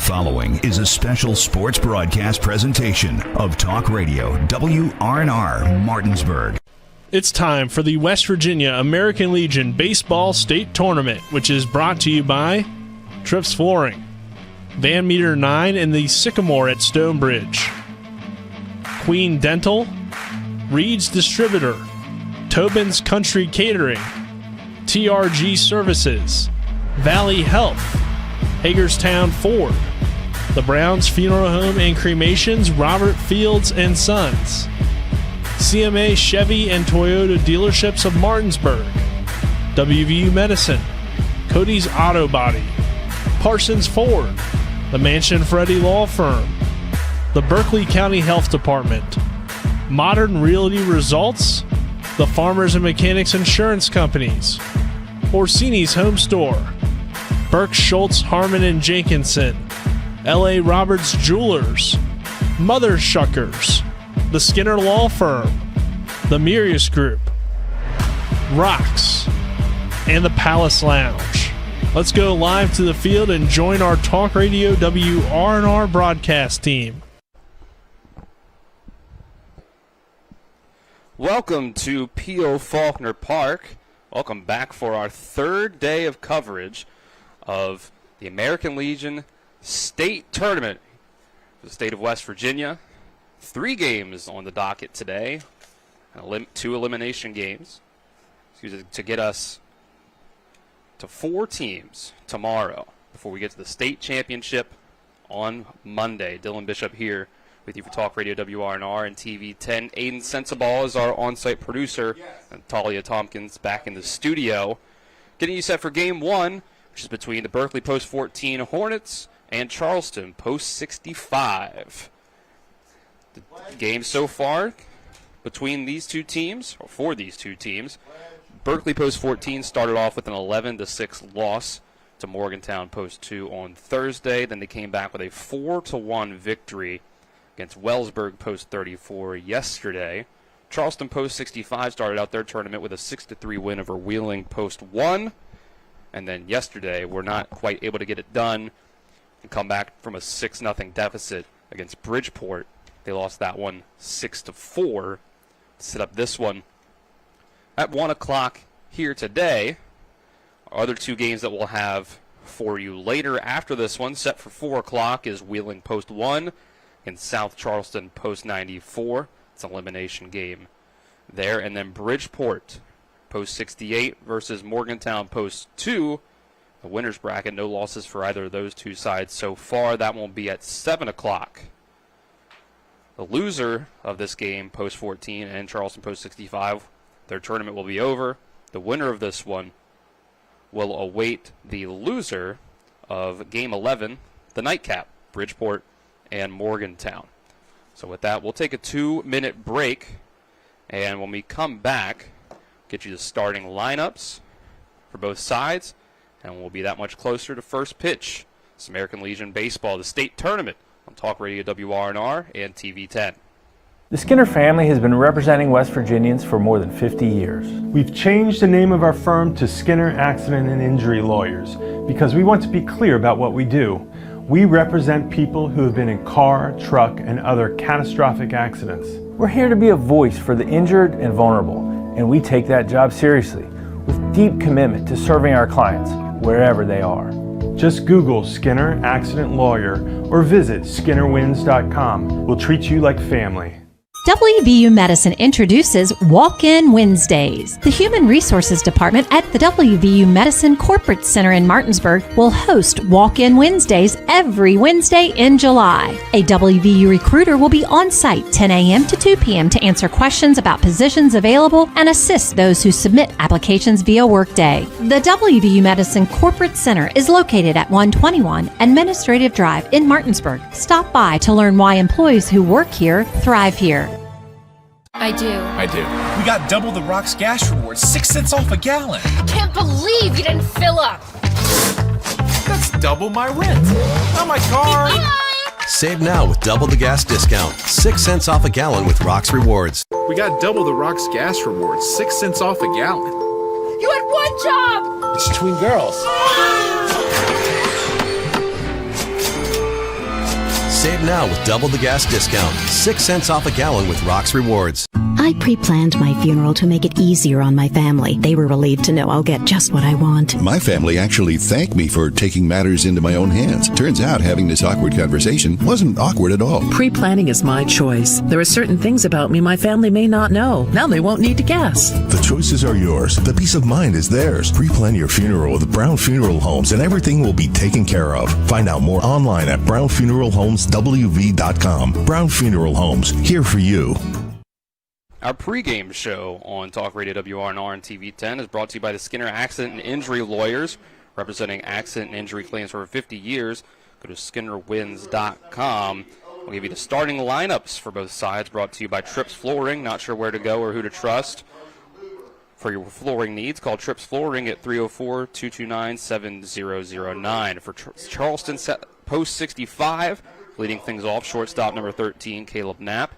following is a special sports broadcast presentation of Talk Radio WRNR Martinsburg. It's time for the West Virginia American Legion Baseball State Tournament, which is brought to you by Trips Flooring, Van Meter 9 and the Sycamore at Stonebridge, Queen Dental, Reed's Distributor, Tobin's Country Catering, TRG Services, Valley Health, Hagerstown Ford, the Browns Funeral Home and Cremations, Robert Fields and Sons, CMA Chevy and Toyota dealerships of Martinsburg, WVU Medicine, Cody's Auto Body, Parsons Ford, the Mansion Freddie Law Firm, the Berkeley County Health Department, Modern Realty Results, the Farmers and Mechanics Insurance Companies, Orsini's Home Store, Burke Schultz, Harmon and Jenkinson, L.A. Roberts Jewelers, Mother Shuckers, the Skinner Law Firm, the Mirius Group, Rocks, and the Palace Lounge. Let's go live to the field and join our Talk Radio WRNR broadcast team. Welcome to P.O. Faulkner Park. Welcome back for our third day of coverage of the American Legion State Tournament for the state of West Virginia. 3 games on the docket today, 2 elimination games to get us to 4 teams tomorrow before we get to the state championship on Monday. Dylan Bishop here with you for Talk Radio WRNR and TV 10. Aiden Sensabaugh is our on-site producer, and Talia Tompkins back in the studio. Getting you set for Game 1, which is between the Berkeley Post 14 Hornets and Charleston Post 65. The game so far between these two teams, or for these two teams, Berkeley Post 14 started off with an 11-6 loss to Morgantown Post 2 on Thursday. Then they came back with a 4-1 victory against Wellsburg Post 34 yesterday. Charleston Post 65 started out their tournament with a 6-3 win over Wheeling Post 1. And then yesterday, we're not quite able to get it done and come back from a 6-0 deficit against Bridgeport. They lost that one 6-4 to set up this one at 1 o'clock here today. Our other 2 games that we'll have for you later after this one, set for 4 o'clock, is Wheeling Post 1 and South Charleston Post 94. It's an elimination game there. And then Bridgeport Post 68 versus Morgantown Post 2. The winner's bracket, no losses for either of those two sides so far. That won't be at 7 o'clock. The loser of this game, Post 14 and Charleston Post 65, their tournament will be over. The winner of this one will await the loser of Game 11, the nightcap, Bridgeport and Morgantown. So with that, we'll take a 2-minute break, and when we come back, get you the starting lineups for both sides, and we'll be that much closer to first pitch. It's American Legion Baseball, the state tournament, on Talk Radio WRNR and TV 10. The Skinner family has been representing West Virginians for more than 50 years. We've changed the name of our firm to Skinner Accident and Injury Lawyers because we want to be clear about what we do. We represent people who have been in car, truck, and other catastrophic accidents. We're here to be a voice for the injured and vulnerable, and we take that job seriously with deep commitment to serving our clients wherever they are. Just Google Skinner Accident Lawyer or visit SkinnerWins.com. We'll treat you like family. WVU Medicine introduces Walk-In Wednesdays. The Human Resources Department at the WVU Medicine Corporate Center in Martinsburg will host Walk-In Wednesdays every Wednesday in July. A WVU recruiter will be on site 10 a.m. to 2 p.m. to answer questions about positions available and assist those who submit applications via Workday. The WVU Medicine Corporate Center is located at 121 Administrative Drive in Martinsburg. Stop by to learn why employees who work here thrive here. I do. We got double the Rock's gas rewards, 6 cents off a gallon. Can't believe you didn't fill up. That's double my rent. Not my car. Save now with double the gas discount. 6 cents off a gallon with Rock's Rewards. We got double the Rock's gas rewards, 6 cents off a gallon. You had one job. It's between girls. Save now with double the gas discount. 6 cents off a gallon with Rox Rewards. I pre-planned my funeral to make it easier on my family. They were relieved to know I'll get just what I want. My family actually thanked me for taking matters into my own hands. Turns out having this awkward conversation wasn't awkward at all. Pre-planning is my choice. There are certain things about me my family may not know. Now they won't need to guess. The choices are yours. The peace of mind is theirs. Pre-plan your funeral with Brown Funeral Homes and everything will be taken care of. Find out more online at brownfuneralhomeswv.com. Brown Funeral Homes, here for you. Our pregame show on Talk Radio WRNR and TV 10 is brought to you by the Skinner Accident and Injury Lawyers, representing accident and injury claims for over 50 years. Go to skinnerwins.com. We'll give you the starting lineups for both sides, brought to you by Trips Flooring. Not sure where to go or who to trust for your flooring needs. Call Trips Flooring at 304-229-7009. For Charleston, post 65, leading things off, shortstop number 13, Caleb Knapp.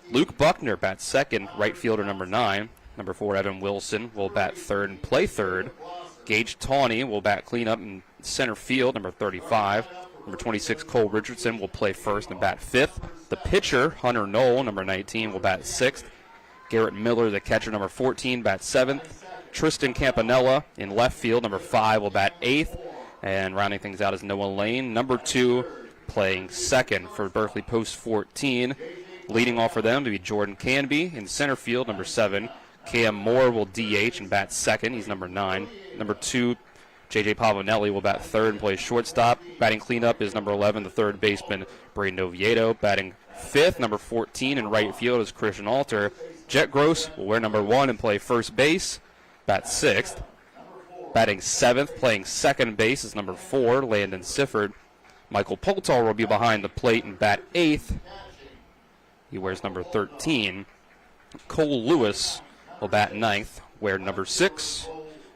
Luke Buckner bats second, right fielder number 9. Number 4, Evan Wilson, will bat third and play third. Gage Tawney will bat cleanup in center field, number 35. Number 26, Cole Richardson, will play first and bat fifth. The pitcher, Hunter Knoll, number 19, will bat sixth. Garrett Miller, the catcher, number 14, bats seventh. Tristan Campanella in left field, number 5, will bat eighth. And rounding things out is Noah Lane, number 2, playing second for Berkeley post 14. Leading off for them to be Jordan Canby in center field, number 7. Cam Moore will DH and bat second. He's number 9. Number 2, J.J. Pavanelli will bat third and play shortstop. Batting cleanup is number 11, the third baseman, Braden Oviedo. Batting fifth, number 14 in right field is Christian Alter. Jet Gross will wear number 1 and play first base. Bat sixth. Batting seventh, playing second base is number 4, Landon Sifford. Michael Poltar will be behind the plate and bat eighth. He wears number 13. Cole Lewis will bat ninth, wear number 6,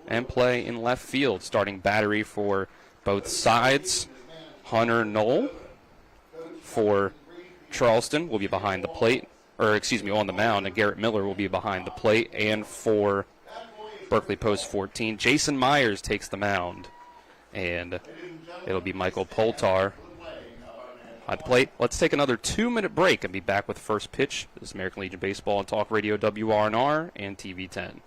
and play in left field. Starting battery for both sides, Hunter Knoll for Charleston will be behind the plate, on the mound, and Garrett Miller will be behind the plate. And for Berkeley post 14, Jason Myers takes the mound, and it'll be Michael Poltar at the plate. Let's take another 2-minute break and be back with first pitch. This is American Legion Baseball on Talk Radio WRNR and TV 10.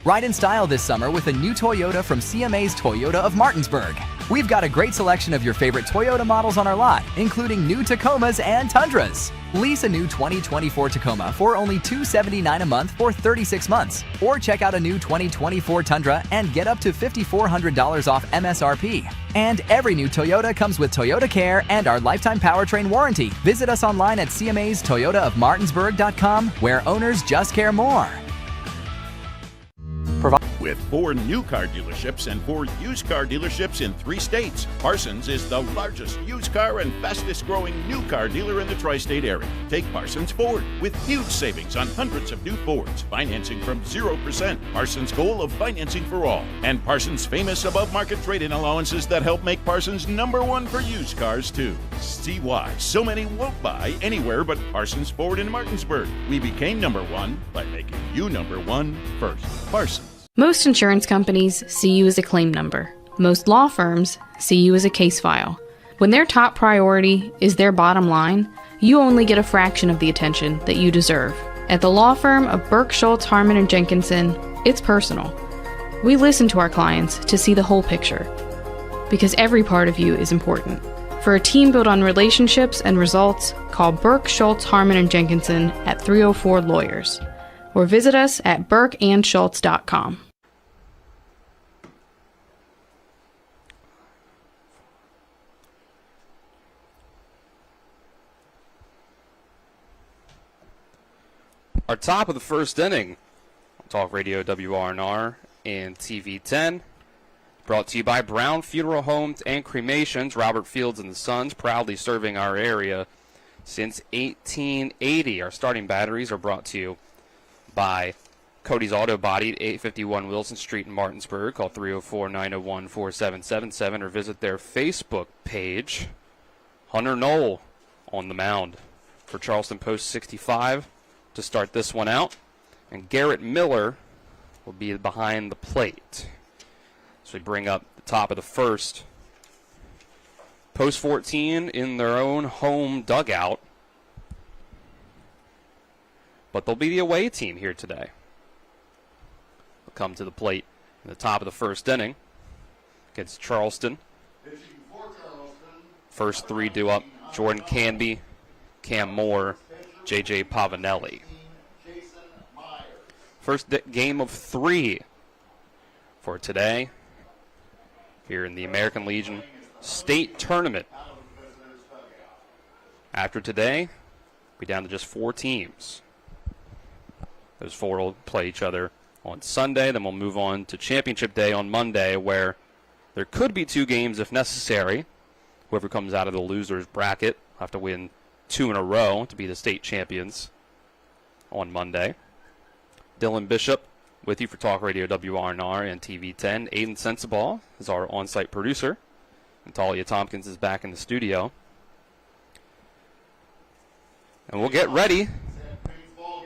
Ride in style this summer with a new Toyota from CMA's Toyota of Martinsburg. We've got a great selection of your favorite Toyota models on our lot, including new Tacomas and Tundras. Lease a new 2024 Tacoma for only $279 a month for 36 months. Or check out a new 2024 Tundra and get up to $5,400 off MSRP. And every new Toyota comes with Toyota Care and our lifetime powertrain warranty. Visit us online at CMA's ToyotaofMartinsburg.com, where owners just care more. With 4 new car dealerships and 4 used car dealerships in 3 states, Parsons is the largest used car and fastest growing new car dealer in the tri-state area. Take Parsons Ford with huge savings on hundreds of new Fords, financing from 0%, Parsons' goal of financing for all, and Parsons' famous above-market trade-in allowances that help make Parsons #1 for used cars too. See why so many won't buy anywhere but Parsons Ford in Martinsburg. We became #1 by making you #1 first. Parsons. Most insurance companies see you as a claim number. Most law firms see you as a case file. When their top priority is their bottom line, you only get a fraction of the attention that you deserve. At the law firm of Burke, Schultz, Harmon, and Jenkinson, it's personal. We listen to our clients to see the whole picture, because every part of you is important. For a team built on relationships and results, call Burke, Schultz, Harmon, and Jenkinson at 304 Lawyers, or visit us at burkeandschultz.com. Our top of the first inning, Talk Radio WRNR and TV 10, brought to you by Brown Funeral Homes and Cremations. Robert Fields and the Sons, proudly serving our area since 1880. Our starting batteries are brought to you by Cody's Auto Body at 851 Wilson Street in Martinsburg. Call 304-901-4777 or visit their Facebook page. Hunter Knoll on the mound for Charleston Post 65 to start this one out. And Garrett Miller will be behind the plate. So we bring up the top of the first. Post 14 in their own home dugout. But they'll be the away team here today. They'll come to the plate in the top of the first inning against Charleston. First three due up: Jordan Canby, Cam Moore, J.J. Pavanelli. First game of 3 for today here in the American Legion State Tournament. After today, we'll be down to just 4 teams. Those 4 will play each other on Sunday. Then we'll move on to Championship Day on Monday, where there could be 2 games if necessary. Whoever comes out of the loser's bracket will have to win 2 in a row to be the state champions on Monday. Dylan Bishop with you for Talk Radio WRNR and TV 10. Aiden Sensabaugh is our on-site producer. And Talia Tompkins is back in the studio. And we'll get ready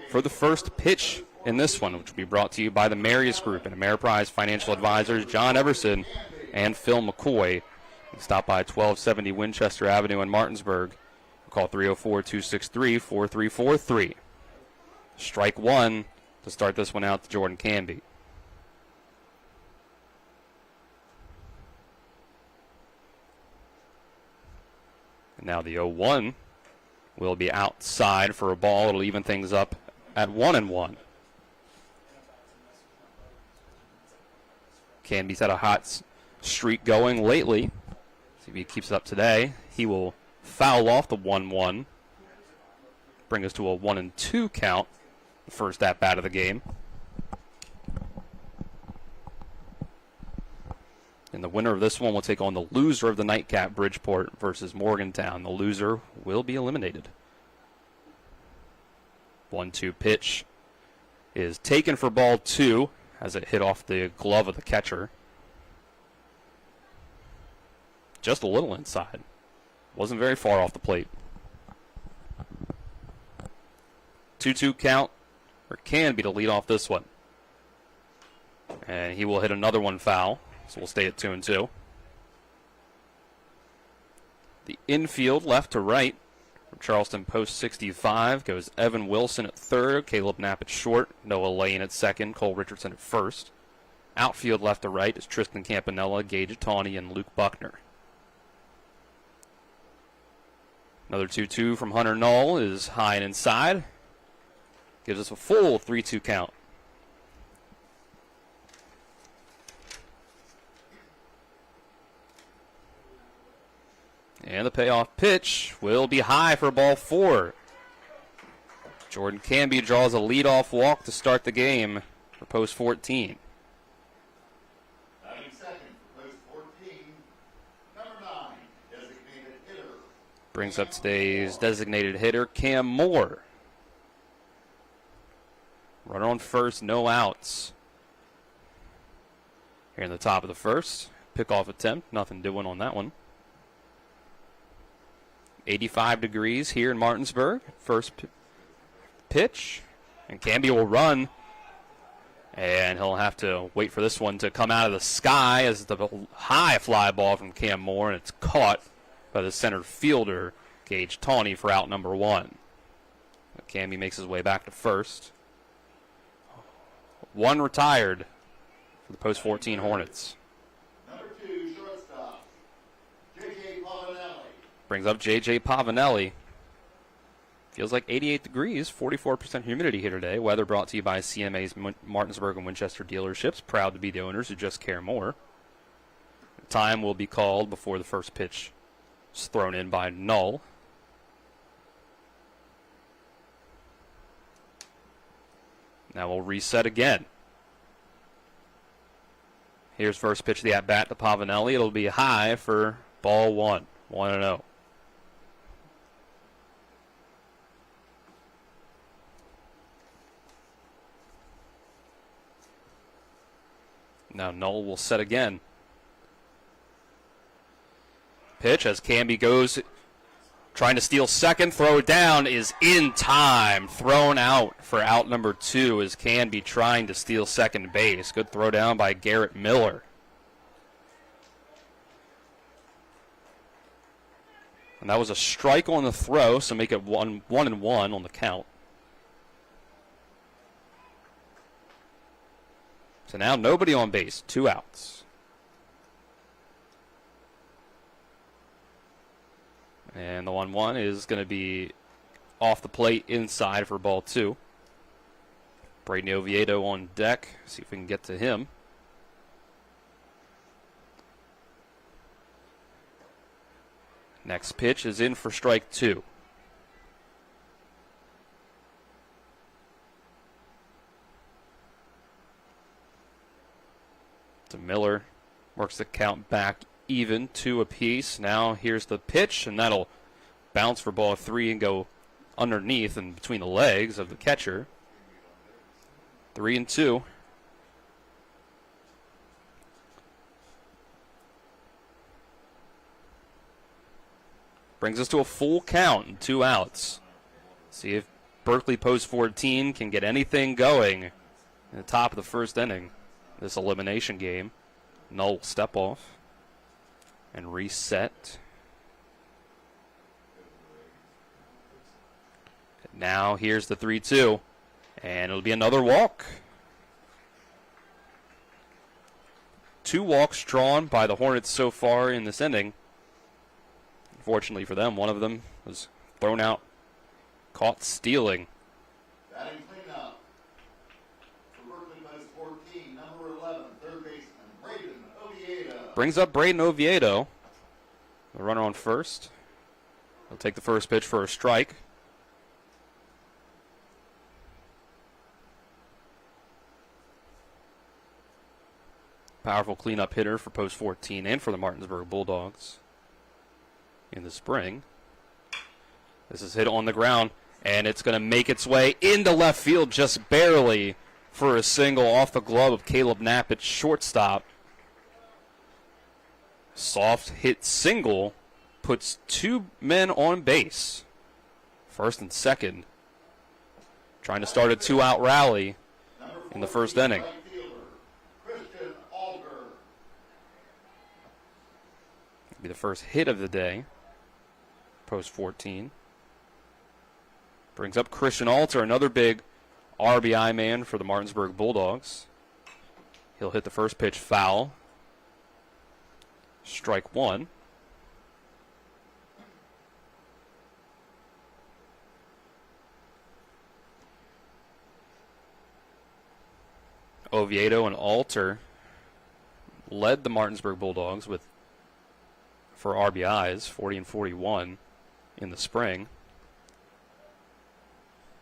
for the first pitch in this one, which will be brought to you by the Marius Group and Ameriprise Financial Advisors John Everson and Phil McCoy. You can stop by 1270 Winchester Avenue in Martinsburg. Call 304-263-4343. Strike 1 to start this one out to Jordan Canby. And now the 0-1 will be outside for a ball. It'll even things up at 1-1. Canby's had a hot streak going lately. See if he keeps it up today. He will foul off the 1-1. Bring us to a 1-2 count. The first at-bat of the game. And the winner of this one will take on the loser of the nightcap, Bridgeport versus Morgantown. The loser will be eliminated. 1-2 pitch is taken for ball 2 as it hit off the glove of the catcher. Just a little inside. Wasn't very far off the plate. 2-2 count for Canby to lead off this one. And he will hit another one foul, so we'll stay at 2-2. The infield left to right from Charleston post 65 goes Evan Wilson at third, Caleb Knapp at short, Noah Lane at second, Cole Richardson at first. Outfield left to right is Tristan Campanella, Gage Tawney, and Luke Buckner. Another 2-2 from Hunter Knoll is high and inside. Gives us a full 3-2 count. And the payoff pitch will be high for ball 4. Jordan Canby draws a leadoff walk to start the game for post 14. Brings up today's designated hitter, Cam Moore. Runner on first, no outs. Here in the top of the first. Pickoff attempt, nothing doing on that one. 85 degrees here in Martinsburg. First pitch. And Canby will run. And he'll have to wait for this one to come out of the sky as the high fly ball from Cam Moore. And it's caught by the center fielder, Gage Tawney, for out number 1. Canby makes his way back to first. 1 retired for the post 14 Hornets. Number 2, shortstop, J.J. Pavanelli. Brings up J.J. Pavanelli. Feels like 88 degrees, 44% humidity here today. Weather brought to you by CMA's Martinsburg and Winchester dealerships. Proud to be the owners who just care more. Time will be called before the first pitch is thrown in by Null. Now we'll reset again. Here's first pitch of the at-bat to Pavanelli. It'll be high for ball 1, 1-0. Now Null will set again. Pitch as Canby goes, trying to steal second, throw down, is in time. Thrown out for out number 2 as Canby trying to steal second base. Good throw down by Garrett Miller. And that was a strike on the throw, so make it 1-1 on the count. So now nobody on base, 2 outs. And the 1-1 is going to be off the plate inside for ball 2. Braden Oviedo on deck. See if we can get to him. Next pitch is in for strike 2. To Miller. Works the count back even, 2 apiece. Now here's the pitch, and that'll bounce for ball 3 and go underneath and between the legs of the catcher. 3-2. Brings us to a full count and 2 outs. See if Berkeley Post 14 can get anything going in the top of the first inning. This elimination game. Null will step off and reset. Now here's the 3-2. And it'll be another walk. 2 walks drawn by the Hornets so far in this inning. Unfortunately for them, one of them was thrown out, caught stealing. Batting cleanup for Berkeley Post 14, number 11, third baseman, Braden Oviedo. Brings up Braden Oviedo. The runner on first. He'll take the first pitch for a strike. Powerful cleanup hitter for Post 14 and for the Martinsburg Bulldogs in the spring. This is hit on the ground, and it's going to make its way into left field just barely for a single off the glove of Caleb Knapp at shortstop. Soft hit single puts 2 men on base, first and second, trying to start a 2-out rally in the first inning. Be the first hit of the day. Post 14. Brings up Christian Alter, another big RBI man for the Martinsburg Bulldogs. He'll hit the first pitch foul. Strike 1. Oviedo and Alter led the Martinsburg Bulldogs for RBIs, 40 and 41 in the spring.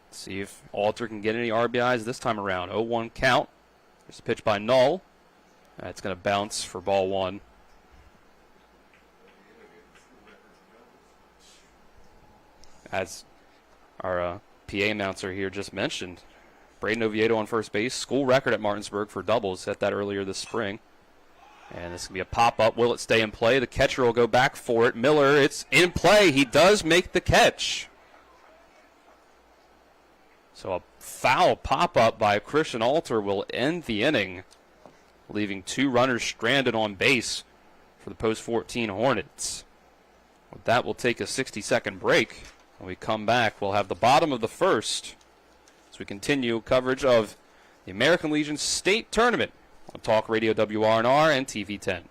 Let's see if Alter can get any RBIs this time around. 0-1 count. There's a pitch by Null. That's going to bounce for ball 1. As our PA announcer here just mentioned, Braden Oviedo on first base. School record at Martinsburg for doubles. Set that earlier this spring. And this can be a pop-up. Will it stay in play? The catcher will go back for it. Miller, it's in play. He does make the catch. So a foul pop-up by Christian Alter will end the inning, leaving 2 runners stranded on base for the Post 14 Hornets. With that, we'll take a 60-second break. When we come back, we'll have the bottom of the first as we continue coverage of the American Legion State Tournament on Talk Radio WRNR and TV 10.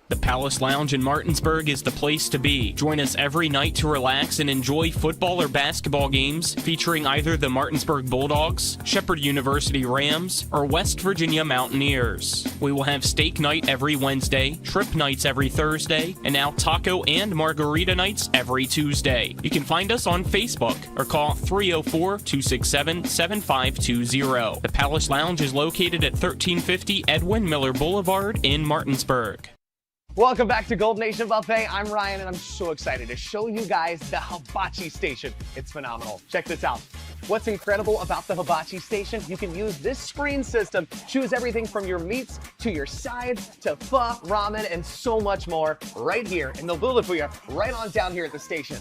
The Palace Lounge in Martinsburg is the place to be. Join us every night to relax and enjoy football or basketball games featuring either the Martinsburg Bulldogs, Shepherd University Rams, or West Virginia Mountaineers. We will have steak night every Wednesday, trip nights every Thursday, and now taco and margarita nights every Tuesday. You can find us on Facebook or call 304-267-7520. The Palace Lounge is located at 1350 Edwin Miller Boulevard in Martinsburg. Welcome back to Gold Nation Buffet. I'm Ryan, and I'm so excited to show you guys the hibachi station. It's phenomenal. Check this out. What's incredible about the hibachi station? You can use this screen system, choose everything from your meats to your sides to pho, ramen, and so much more right here. And they'll build it for you right on down here at the station.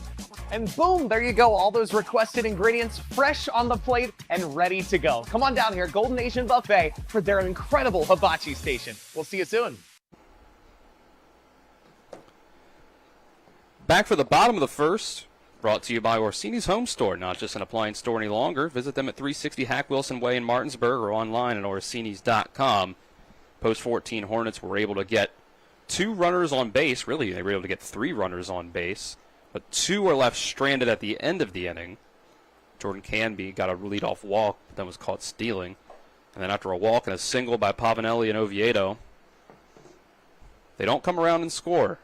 And boom, there you go. All those requested ingredients fresh on the plate and ready to go. Come on down here, Golden Nation Buffet, for their incredible hibachi station. We'll see you soon. Back for the bottom of the first, brought to you by Orsini's Home Store, not just an appliance store any longer. Visit them at 360 Hack Wilson Way in Martinsburg or online at orsinis.com. Post 14 Hornets were able to get 2 runners on base. Really, they were able to get 3 runners on base, but 2 were left stranded at the end of the inning. Jordan Canby got a leadoff walk, but then was caught stealing. And then after a walk and a single by Pavanelli and Oviedo, they don't come around and score.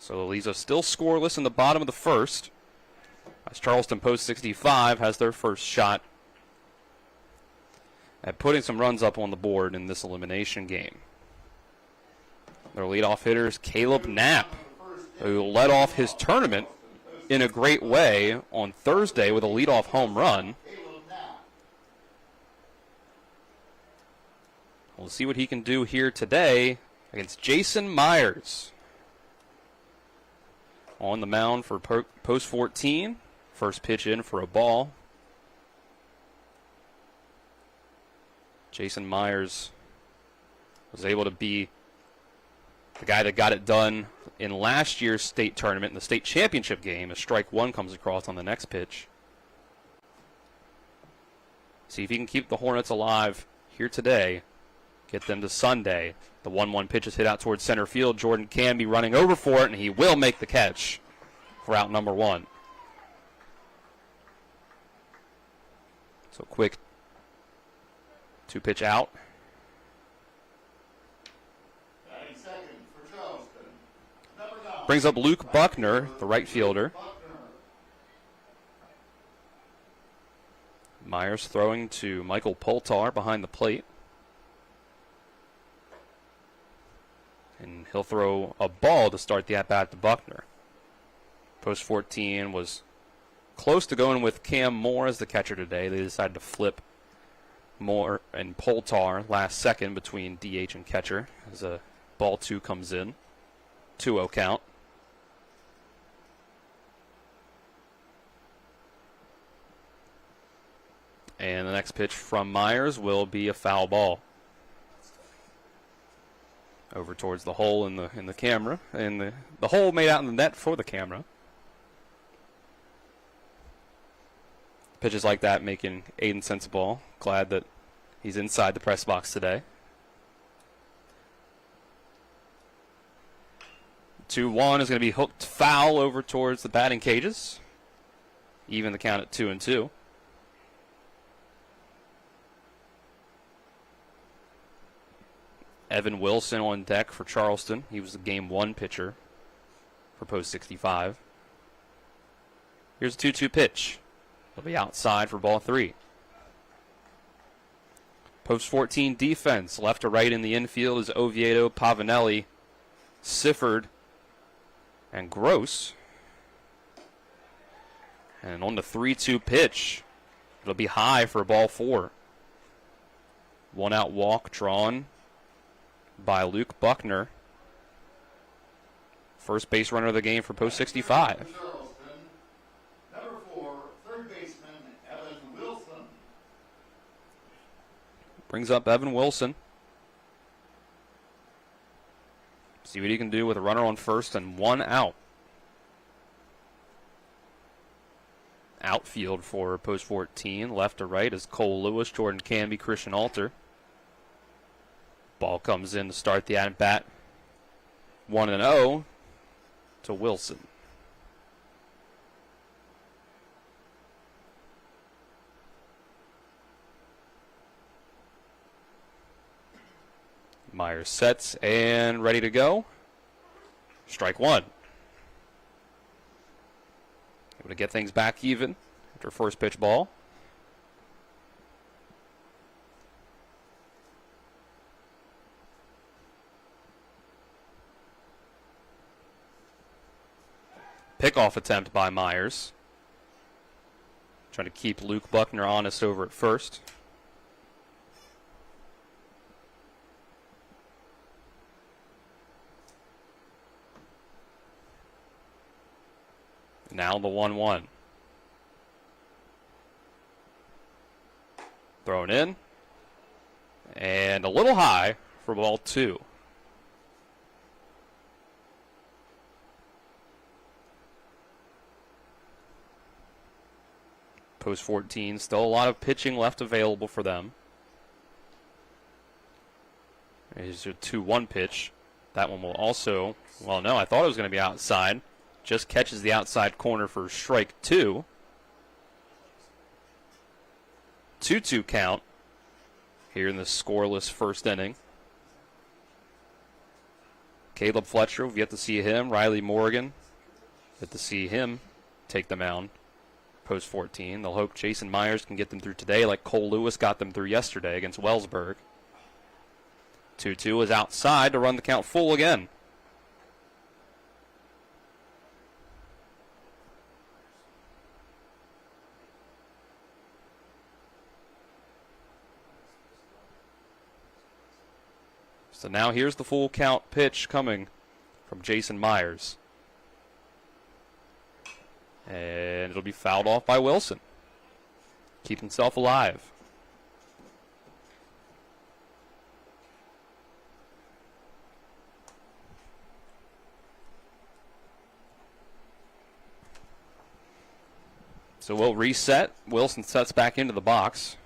So it leaves us still scoreless in the bottom of the first, as Charleston Post 65 has their first shot at putting some runs up on the board in this elimination game. Their leadoff hitter is Caleb Knapp, who led off his tournament in a great way on Thursday with a leadoff home run. We'll see what he can do here today against Jason Myers. On the mound for Post 14. First pitch in for a ball. Jason Myers was able to be the guy that got it done in last year's state tournament in the state championship game as strike one comes across on the next pitch. See if he can keep the Hornets alive here today. Get them to Sunday. The 1-1 pitch is hit out towards center field. Jordan Canby running over for it, and he will make the catch for out number 1. So quick 2-pitch out. Brings up Luke Buckner, the right fielder. Myers throwing to Michael Poltar behind the plate. And he'll throw a ball to start the at-bat to Buckner. Post 14 was close to going with Cam Moore as the catcher today. They decided to flip Moore and Poltar last second between DH and catcher as a ball 2 comes in. 2-0 count. And the next pitch from Myers will be a foul ball. Over towards the hole in the camera, and the hole made out in the net for the camera. Pitches like that making Aiden Sensible glad that he's inside the press box today. 2-1 is going to be hooked foul over towards the batting cages. Even the count at 2-2. Evan Wilson on deck for Charleston. He was the game 1 pitcher for Post 65. Here's a 2-2 pitch. He'll be outside for ball 3. Post 14 defense. Left to right in the infield is Oviedo, Pavanelli, Sifford, and Gross. And on the 3-2 pitch, it'll be high for ball 4. 1-out walk drawn by Luke Buckner. First base runner of the game for Post 65. Number 4, third baseman, Evan Wilson. Brings up Evan Wilson. See what he can do with a runner on first and 1 out. Outfield for Post 14. Left to right is Cole Lewis, Jordan Canby, Christian Alter. Ball comes in to start the at-bat. 1-0 to Wilson. Myers sets and ready to go. Strike 1. Able to get things back even after first pitch ball. Pickoff attempt by Myers. Trying to keep Luke Buckner honest over at first. Now the 1-1. Thrown in. And a little high for ball 2. Post 14, still a lot of pitching left available for them. Here's a 2-1 pitch. That one will also, well, no, I thought it was going to be outside. Just catches the outside corner for strike 2. 2-2 count here in the scoreless first inning. Caleb Fletcher, we've yet to see him. Riley Morgan, yet to see him take the mound. Post 14. They'll hope Jason Myers can get them through today like Cole Lewis got them through yesterday against Wellsburg. 2-2 is outside to run the count full again. So now here's the full count pitch coming from Jason Myers. And it'll be fouled off by Wilson. Keep himself alive. So we'll reset. Wilson sets back into the box.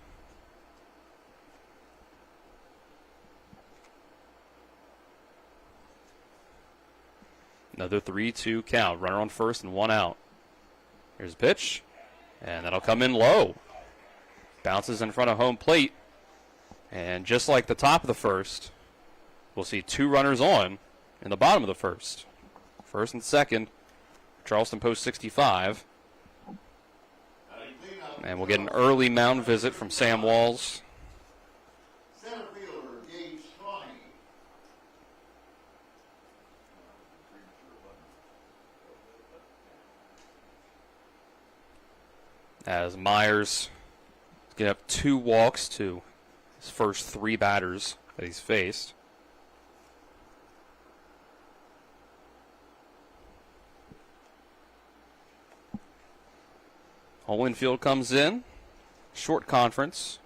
Another 3-2 count. Runner on first and 1 out. Here's a pitch. And that'll come in low. Bounces in front of home plate. And just like the top of the first, we'll see 2 runners on in the bottom of the first. First and second. Charleston Post 65. And we'll get an early mound visit from Sam Walls. As Myers get up 2 walks to his first 3 batters that he's faced. Holinfield comes in. Short conference.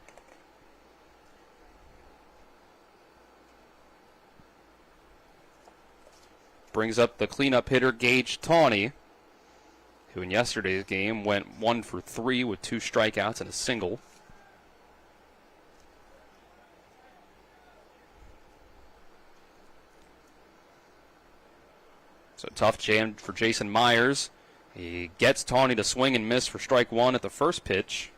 Brings up the cleanup hitter, Gage Tawney, who in yesterday's game went 1 for 3 with 2 strikeouts and a single. So tough jam for Jason Myers. He gets Tawney to swing and miss for strike 1 at the first pitch.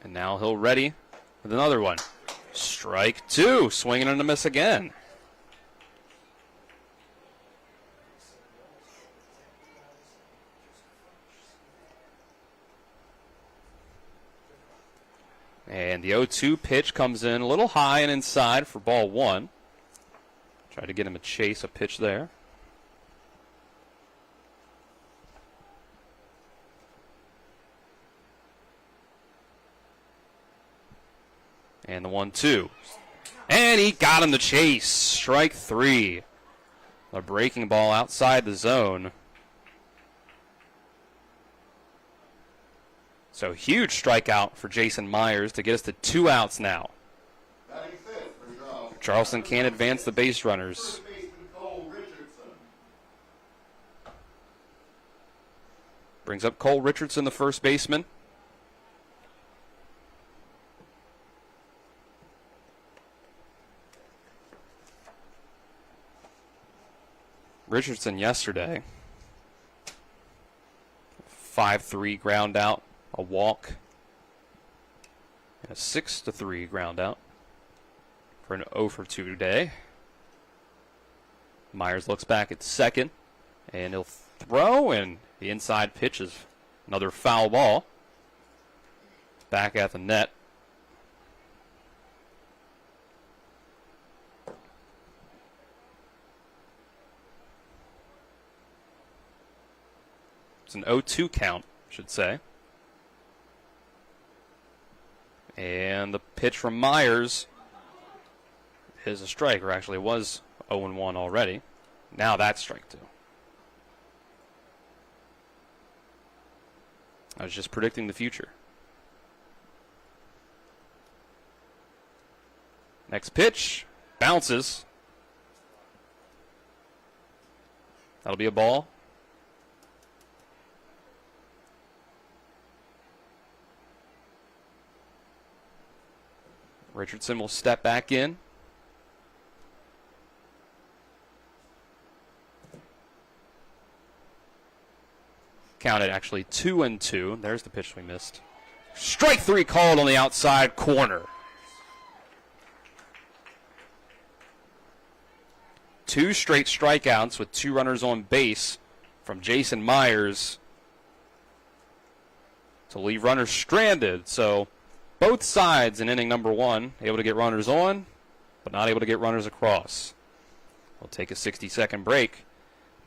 And now he'll ready with another one. Strike 2, swinging and a miss again. And the 0-2 pitch comes in a little high and inside for ball 1. Try to get him a chase, a pitch there. And the 1-2. And he got him the chase. Strike 3. A breaking ball outside the zone. So huge strikeout for Jason Myers to get us to 2 outs now. Charleston can't advance the base runners. Brings up Cole Richardson, the first baseman. Richardson yesterday, 5-3 ground out, a walk, and a 6-3 ground out for an 0 for 2 today. Myers looks back at second, and he'll throw, and the inside pitch is another foul ball. Back at the net. It's an 0-2 count, I should say. And the pitch from Myers is a strike, or actually was 0-1 already. Now that's strike 2. I was just predicting the future. Next pitch. Bounces. That'll be a ball. Richardson will step back in. Counted actually 2-2. There's the pitch we missed. Strike 3 called on the outside corner. 2 straight strikeouts with 2 runners on base from Jason Myers to leave runners stranded. So both sides in inning number 1 able to get runners on, but not able to get runners across. We'll take a 60-second break.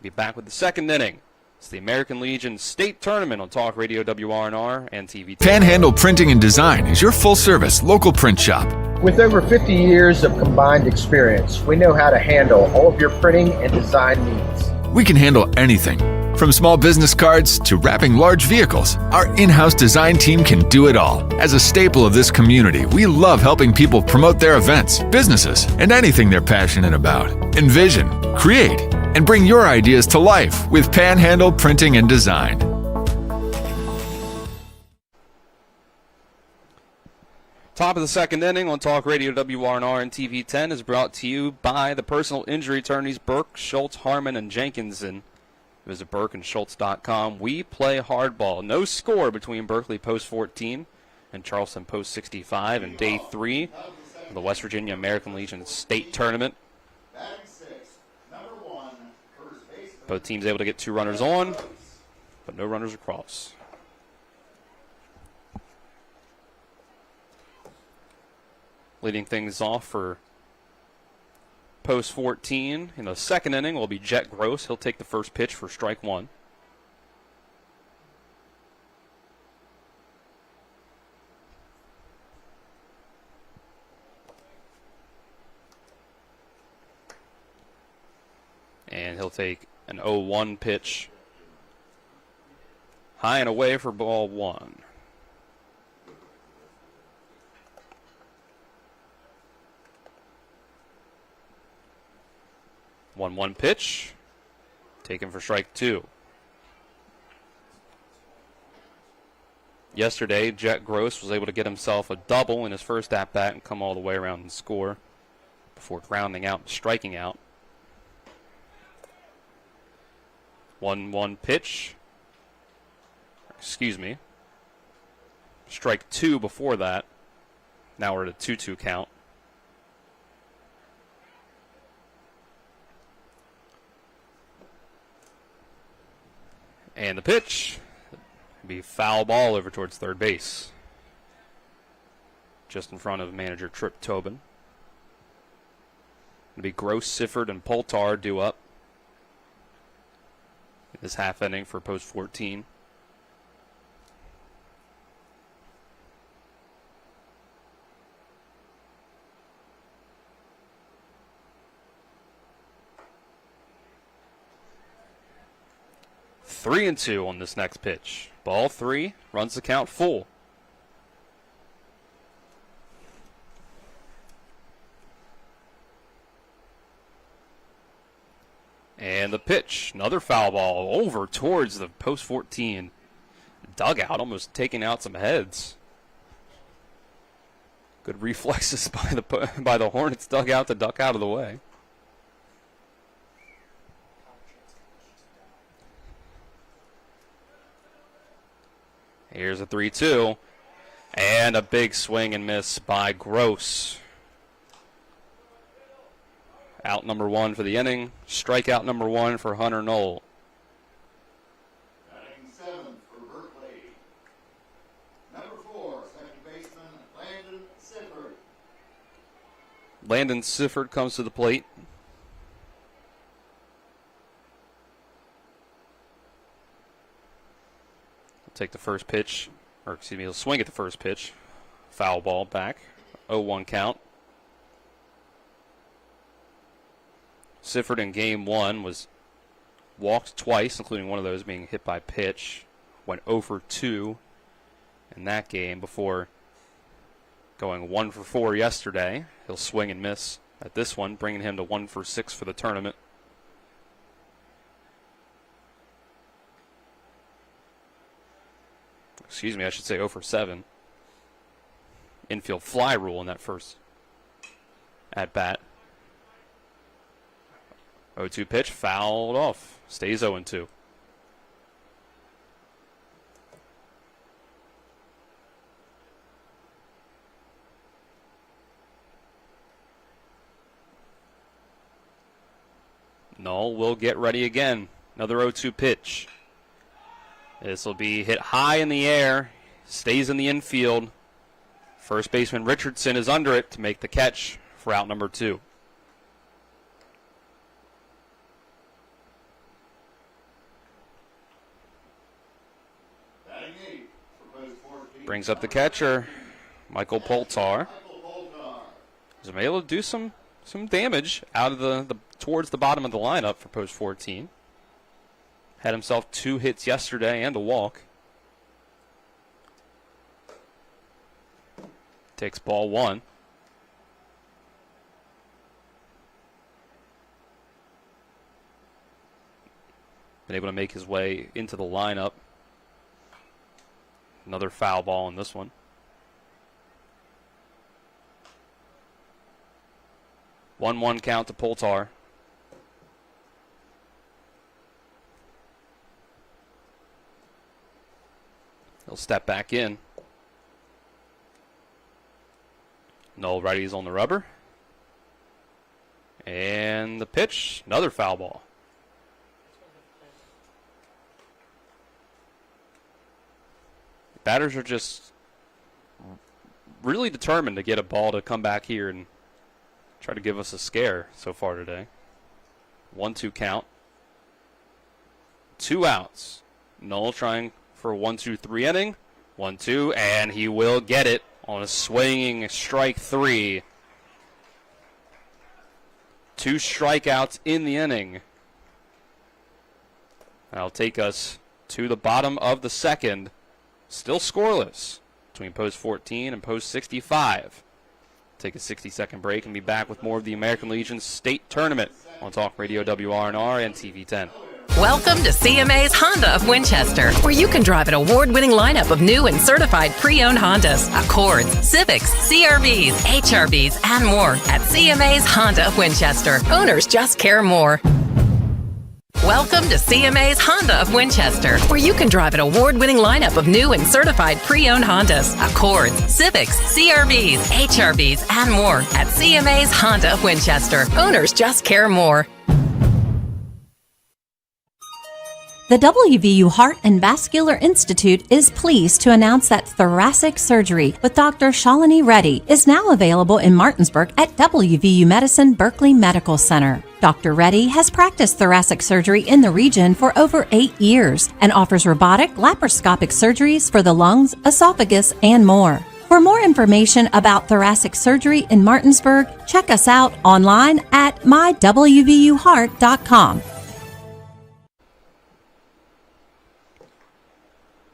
Be back with the second inning. It's the American Legion State Tournament on Talk Radio WRNR and TV. Panhandle Printing and Design is your full-service local print shop. With over 50 years of combined experience, we know how to handle all of your printing and design needs. We can handle anything, from small business cards to wrapping large vehicles. Our in-house design team can do it all. As a staple of this community, we love helping people promote their events, businesses, and anything they're passionate about. Envision, create, and bring your ideas to life with Panhandle Printing and Design. Top of the second inning on Talk Radio WRNR and TV 10 is brought to you by the personal injury attorneys Burke, Schultz, Harmon, and Jenkinson. Visit BurkeandSchultz.com. We play hardball. No score between Berkeley Post 14 and Charleston Post 65 in Day 3 of the West Virginia American Legion State Tournament. Both teams able to get 2 runners on, but no runners across. Leading things off for Post 14 in the second inning will be Jet Gross. He'll take the first pitch for strike 1. And he'll take an 0-1 pitch high and away for ball 1. One pitch, taken for strike 2. Yesterday, Jet Gross was able to get himself a double in his first at-bat and come all the way around and score before grounding out and striking out. 1-1 pitch. Excuse me. Strike 2 before that. Now we're at a 2-2 count. And the pitch will be foul ball over towards third base. Just in front of manager Trip Tobin. It'll be Gross, Sifford, and Poltar due up in this half inning for Post 14. Three and 2 on this next pitch. Ball 3, runs the count full. And the pitch, another foul ball over towards the Post 14 dugout, almost taking out some heads. Good reflexes by the Hornets dugout to duck out of the way. Here's a 3-2, and a big swing and miss by Gross. Out number 1 for the inning, strikeout number 1 for Hunter Knoll. Batting 7th for Berkeley. Number 4, second baseman Landon Sifford. Landon Sifford comes to the plate. Take the first pitch, or excuse me, he'll swing at the first pitch. Foul ball back. 0-1 count. Sifford in game 1 was walked twice, including one of those being hit by pitch. Went 0 for 2 in that game before going 1 for 4 yesterday. He'll He'll swing and miss at this one, bringing him to 1 for 6 for the tournament. Excuse me, I should say 0 for 7. Infield fly rule in that first at bat. 0-2 pitch, fouled off. Stays 0-2. Null will get ready again. Another 0-2 pitch. This will be hit high in the air. Stays in the infield. First baseman Richardson is under it to make the catch for out number 2. Brings up the catcher, Michael Poltar. He's able to do some damage out of the towards the bottom of the lineup for post 14. Had himself 2 hits yesterday and a walk. Takes ball 1. Been able to make his way into the lineup. Another foul ball in this one. One count to Poltar. He'll step back in. Null righties on the rubber. And the pitch, another foul ball. Batters are just really determined to get a ball to come back here and try to give us a scare so far today. 1-2 count. 2 outs. Null trying for a 1-2-3 inning. 1-2, and he will get it on a swinging strike 3. 2 strikeouts in the inning. That'll take us to the bottom of the second. Still scoreless between post 14 and post 65. Take a 60-second break and be back with more of the American Legion State Tournament on Talk Radio WRNR and TV 10. Welcome to CMA's Honda of Winchester, where you can drive an award-winning lineup of new and certified pre-owned Hondas, Accords, Civics, CRVs, HRVs, and more at CMA's Honda of Winchester. Owners just care more. Welcome to CMA's Honda of Winchester, where you can drive an award-winning lineup of new and certified pre-owned Hondas, Accords, Civics, CRVs, HRVs, and more at CMA's Honda of Winchester. Owners just care more. The WVU Heart and Vascular Institute is pleased to announce that thoracic surgery with Dr. Shalini Reddy is now available in Martinsburg at WVU Medicine Berkeley Medical Center. Dr. Reddy has practiced thoracic surgery in the region for over 8 years and offers robotic laparoscopic surgeries for the lungs, esophagus, and more. For more information about thoracic surgery in Martinsburg, check us out online at mywvuheart.com.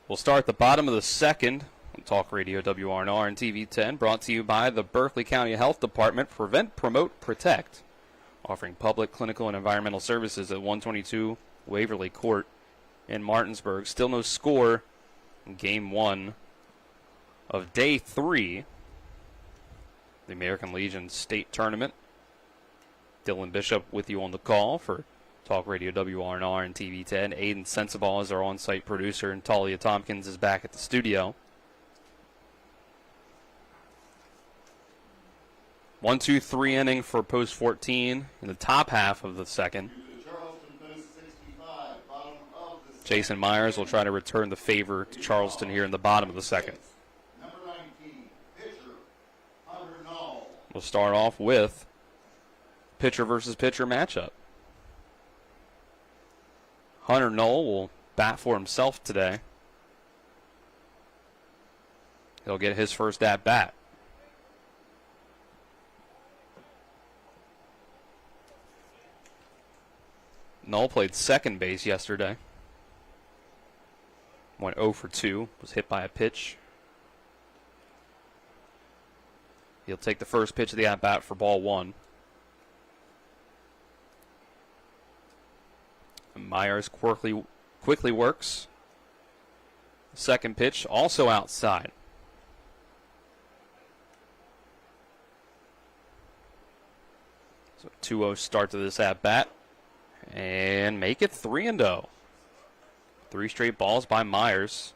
We'll start at the bottom of the second on Talk Radio WRNR and TV 10, brought to you by the Berkeley County Health Department. Prevent, Promote, Protect, offering public, clinical, and environmental services at 122 Waverly Court in Martinsburg. Still no score in Game 1 of Day 3, the American Legion State Tournament. Dylan Bishop with you on the call for Talk Radio WRNR and TV 10. Aiden Sensabaugh is our on-site producer, and Talia Tompkins is back at the studio. 1-2-3 inning for post 14 in the top half of the second. Jason Myers will try to return the favor to Charleston here in the bottom of the second. We'll start off with pitcher versus pitcher matchup. Hunter Knoll will bat for himself today. He'll get his first at-bat. Knoll played second base yesterday. Went 0 for 2, was hit by a pitch. He'll take the first pitch of the at-bat for ball one. Myers quickly works. Second pitch, also outside. So 2-0 start to this at-bat. And make it 3-0. 3 straight balls by Myers.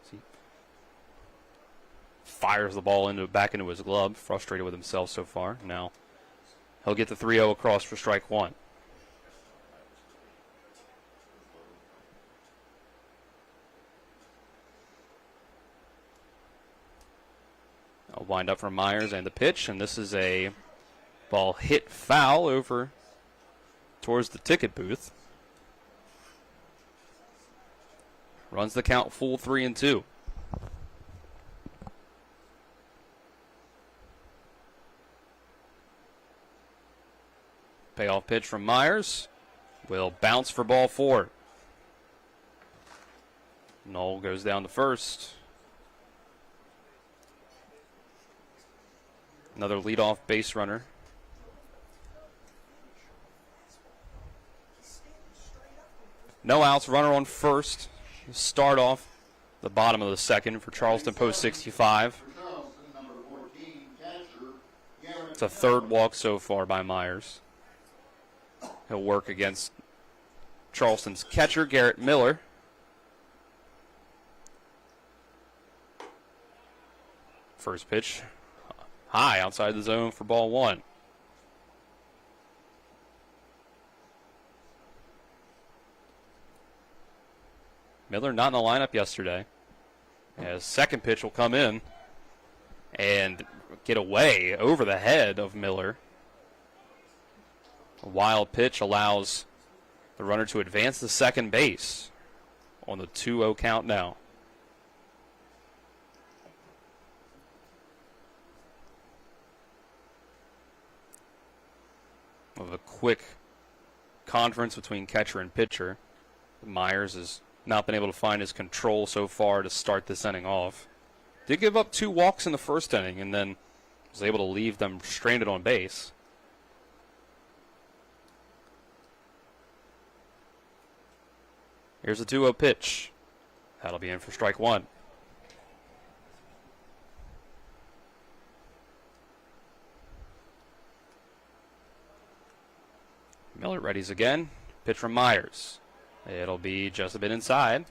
He fires the ball back into his glove, frustrated with himself so far. Now he'll get the 3-0 across for strike one. I'll wind up for Myers and the pitch, and this is a ball hit foul over towards the ticket booth. Runs the count full 3-2. Payoff pitch from Myers will bounce for ball four. Knoll goes down to first. Another leadoff base runner. No outs, runner on first. Start off the bottom of the second for Charleston Post 65. It's a third walk so far by Myers. He'll work against Charleston's catcher, Garrett Miller. First pitch, high outside the zone for ball one. Miller not in the lineup yesterday. His second pitch will come in and get away over the head of Miller. A wild pitch allows the runner to advance to second base on the 2-0 count now. With a quick conference between catcher and pitcher, Myers has not been able to find his control so far to start this inning off. Did give up 2 walks in the first inning and then was able to leave them stranded on base. Here's a 2-0 pitch. That'll be in for strike one. Miller readies again. Pitch from Myers. It'll be just a bit inside.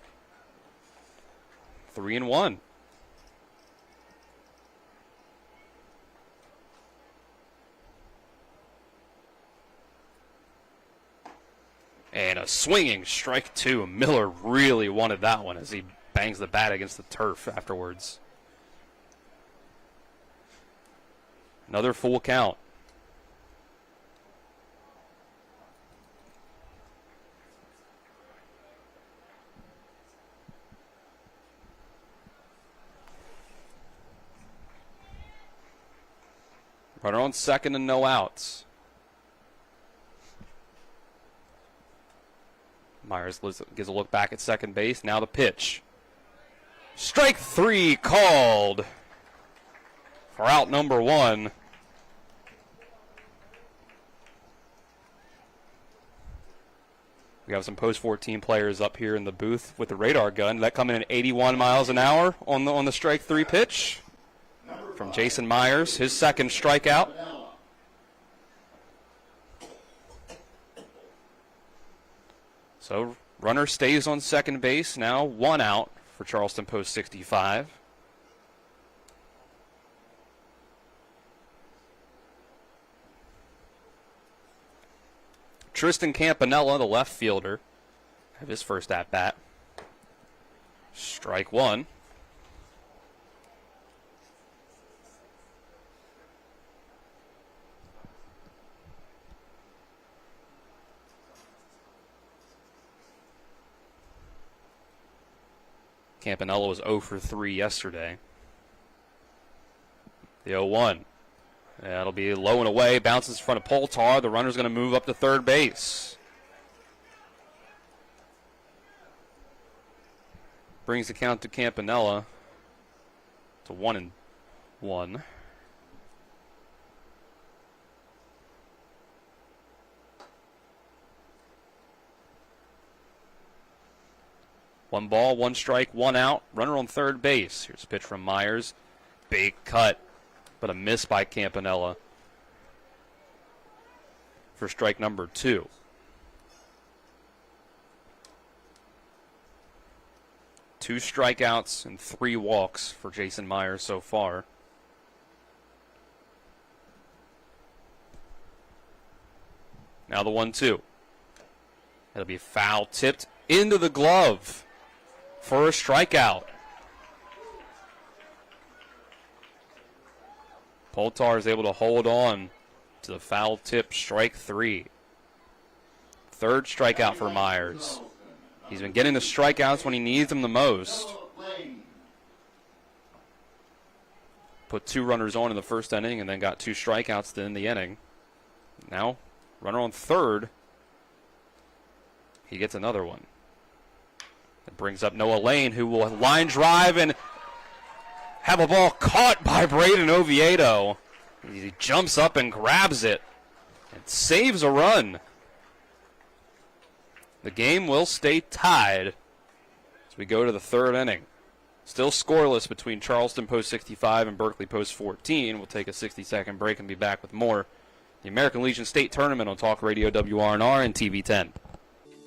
3-1. And a swinging strike two. Miller really wanted that one as he bangs the bat against the turf afterwards. Another full count. Runner on second and no outs. Myers gives a look back at second base. Now the pitch. Strike three called for out number one. We have some post 14 players up here in the booth with the radar gun. That coming in at 81 miles an hour on the strike three pitch from Jason Myers, his second strikeout. So runner stays on second base. Now 1 out for Charleston Post 65. Tristan Campanella, the left fielder, have his first at-bat. Strike one. Campanella was 0 for 3 yesterday. The 0-1. That'll be low and away. Bounces in front of Poltar. The runner's going to move up to third base. Brings the count to Campanella to 1-1. 1 ball, 1 strike, 1 out. Runner on third base. Here's a pitch from Myers. Big cut, but a miss by Campanella for strike number 2. Two strikeouts and 3 walks for Jason Myers so far. Now the 1-2. It'll be foul tipped into the glove for a strikeout. Poltar is able to hold on to the foul tip, strike 3. Third strikeout for Myers. He's been getting the strikeouts when he needs them the most. Put 2 runners on in the first inning and then got 2 strikeouts to end the inning. Now, runner on third. He gets another one. It brings up Noah Lane, who will line drive and have a ball caught by Braden Oviedo. He jumps up and grabs it and saves a run. The game will stay tied as we go to the third inning. Still scoreless between Charleston post 65 and Berkeley post 14. We'll take a 60-second break and be back with more. The American Legion State Tournament on Talk Radio WRNR and TV 10.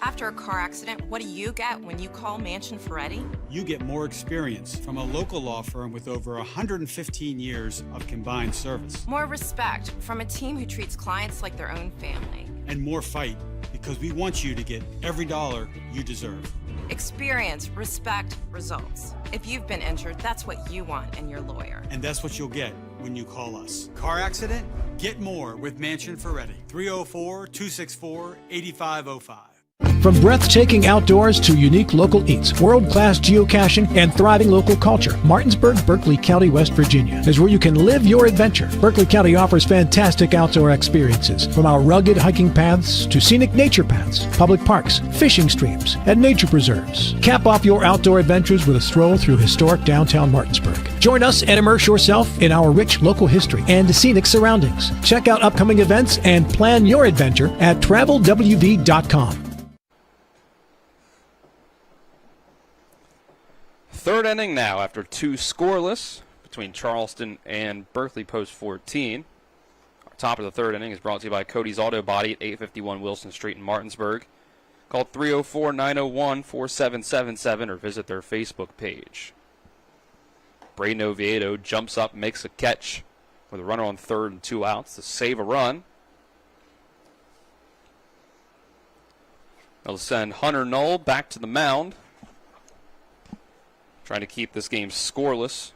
After a car accident, what do you get when you call Mansion Ferretti? You get more experience from a local law firm with over 115 years of combined service. More respect from a team who treats clients like their own family. And more fight, because we want you to get every dollar you deserve. Experience, respect, results. If you've been injured, that's what you want in your lawyer. And that's what you'll get when you call us. Car accident? Get more with Mansion Ferretti. 304-264-8505. From breathtaking outdoors to unique local eats, world-class geocaching, and thriving local culture, Martinsburg, Berkeley County, West Virginia is where you can live your adventure. Berkeley County offers fantastic outdoor experiences, from our rugged hiking paths to scenic nature paths, public parks, fishing streams, and nature preserves. Cap off your outdoor adventures with a stroll through historic downtown Martinsburg. Join us and immerse yourself in our rich local history and scenic surroundings. Check out upcoming events and plan your adventure at travelwv.com. Third inning now after 2 scoreless between Charleston and Berkeley post 14. Our top of the third inning is brought to you by Cody's Auto Body at 851 Wilson Street in Martinsburg. Call 304-901-4777 or visit their Facebook page. Braden Oviedo jumps up, makes a catch with a runner on third and 2 outs to save a run. They'll send Hunter Knoll back to the mound, trying to keep this game scoreless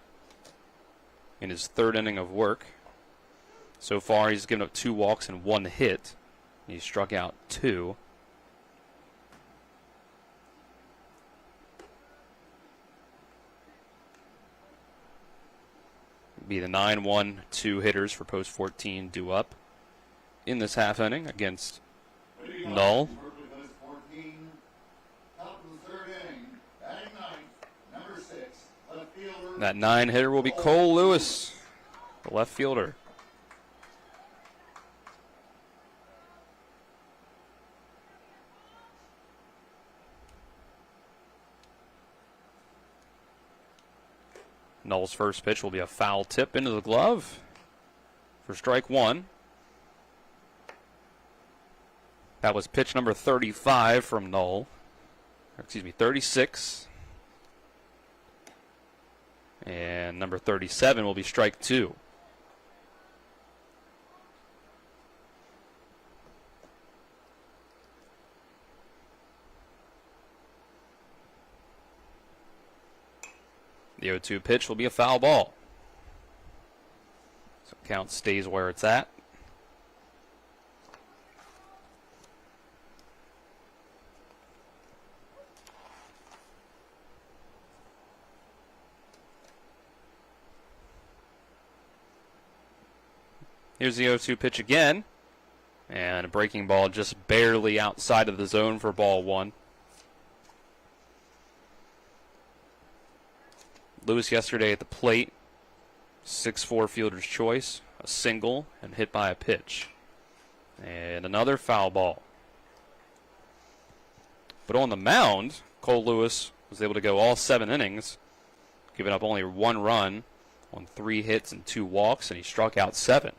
in his third inning of work. So far, he's given up 2 walks and 1 hit. He struck out 2. Be the 9-1-2 hitters for post 14 due up in this half inning against Knoll. That 9 hitter will be Cole Lewis, the left fielder. Knoll's first pitch will be a foul tip into the glove for strike 1. That was pitch number 35 from Knoll. Excuse me, 36. And number 37 will be strike 2. The 0-2 pitch will be a foul ball. So count stays where it's at. Here's the 0-2 pitch again. And a breaking ball just barely outside of the zone for ball 1. Lewis yesterday at the plate, 6'4" fielder's choice, a single, and hit by a pitch. And another foul ball. But on the mound, Cole Lewis was able to go all 7 innings, giving up only 1 run on 3 hits and 2 walks, and he struck out 7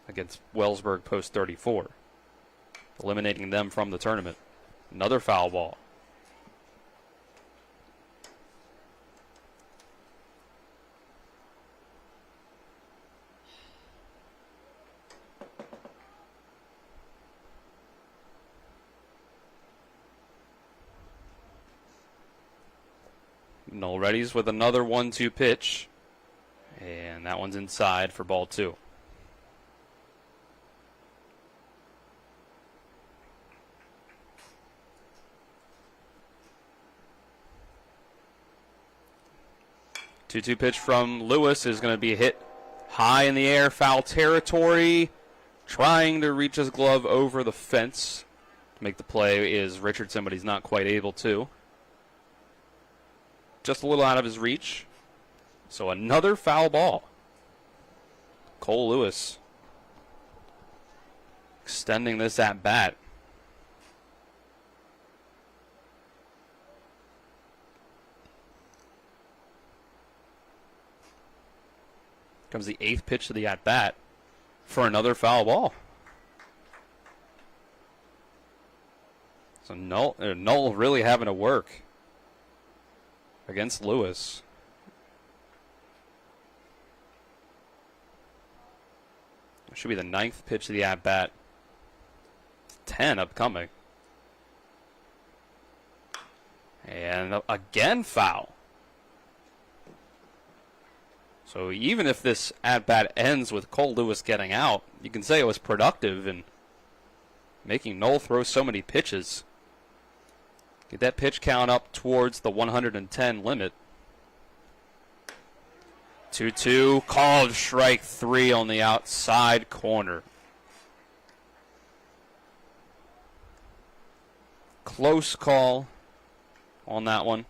against Wellsburg post 34, eliminating them from the tournament. Another foul ball. Noel Reddy's with another 1-2 pitch, and that one's inside for ball 2. Two-two pitch from Lewis is going to be hit high in the air, foul territory, trying to reach his glove over the fence to make the play is Richardson, but he's not quite able to. Just a little out of his reach. So another foul ball. Cole Lewis extending this at bat. Comes the 8th pitch to the at bat for another foul ball. So Noel really having to work against Lewis. It should be the 9th pitch of the at-bat. 10 upcoming. And again foul. So even if this at-bat ends with Cole Lewis getting out, you can say it was productive in making Noel throw so many pitches. Get that pitch count up towards the 110 limit. 2-2, called strike 3 on the outside corner. Close call on that one.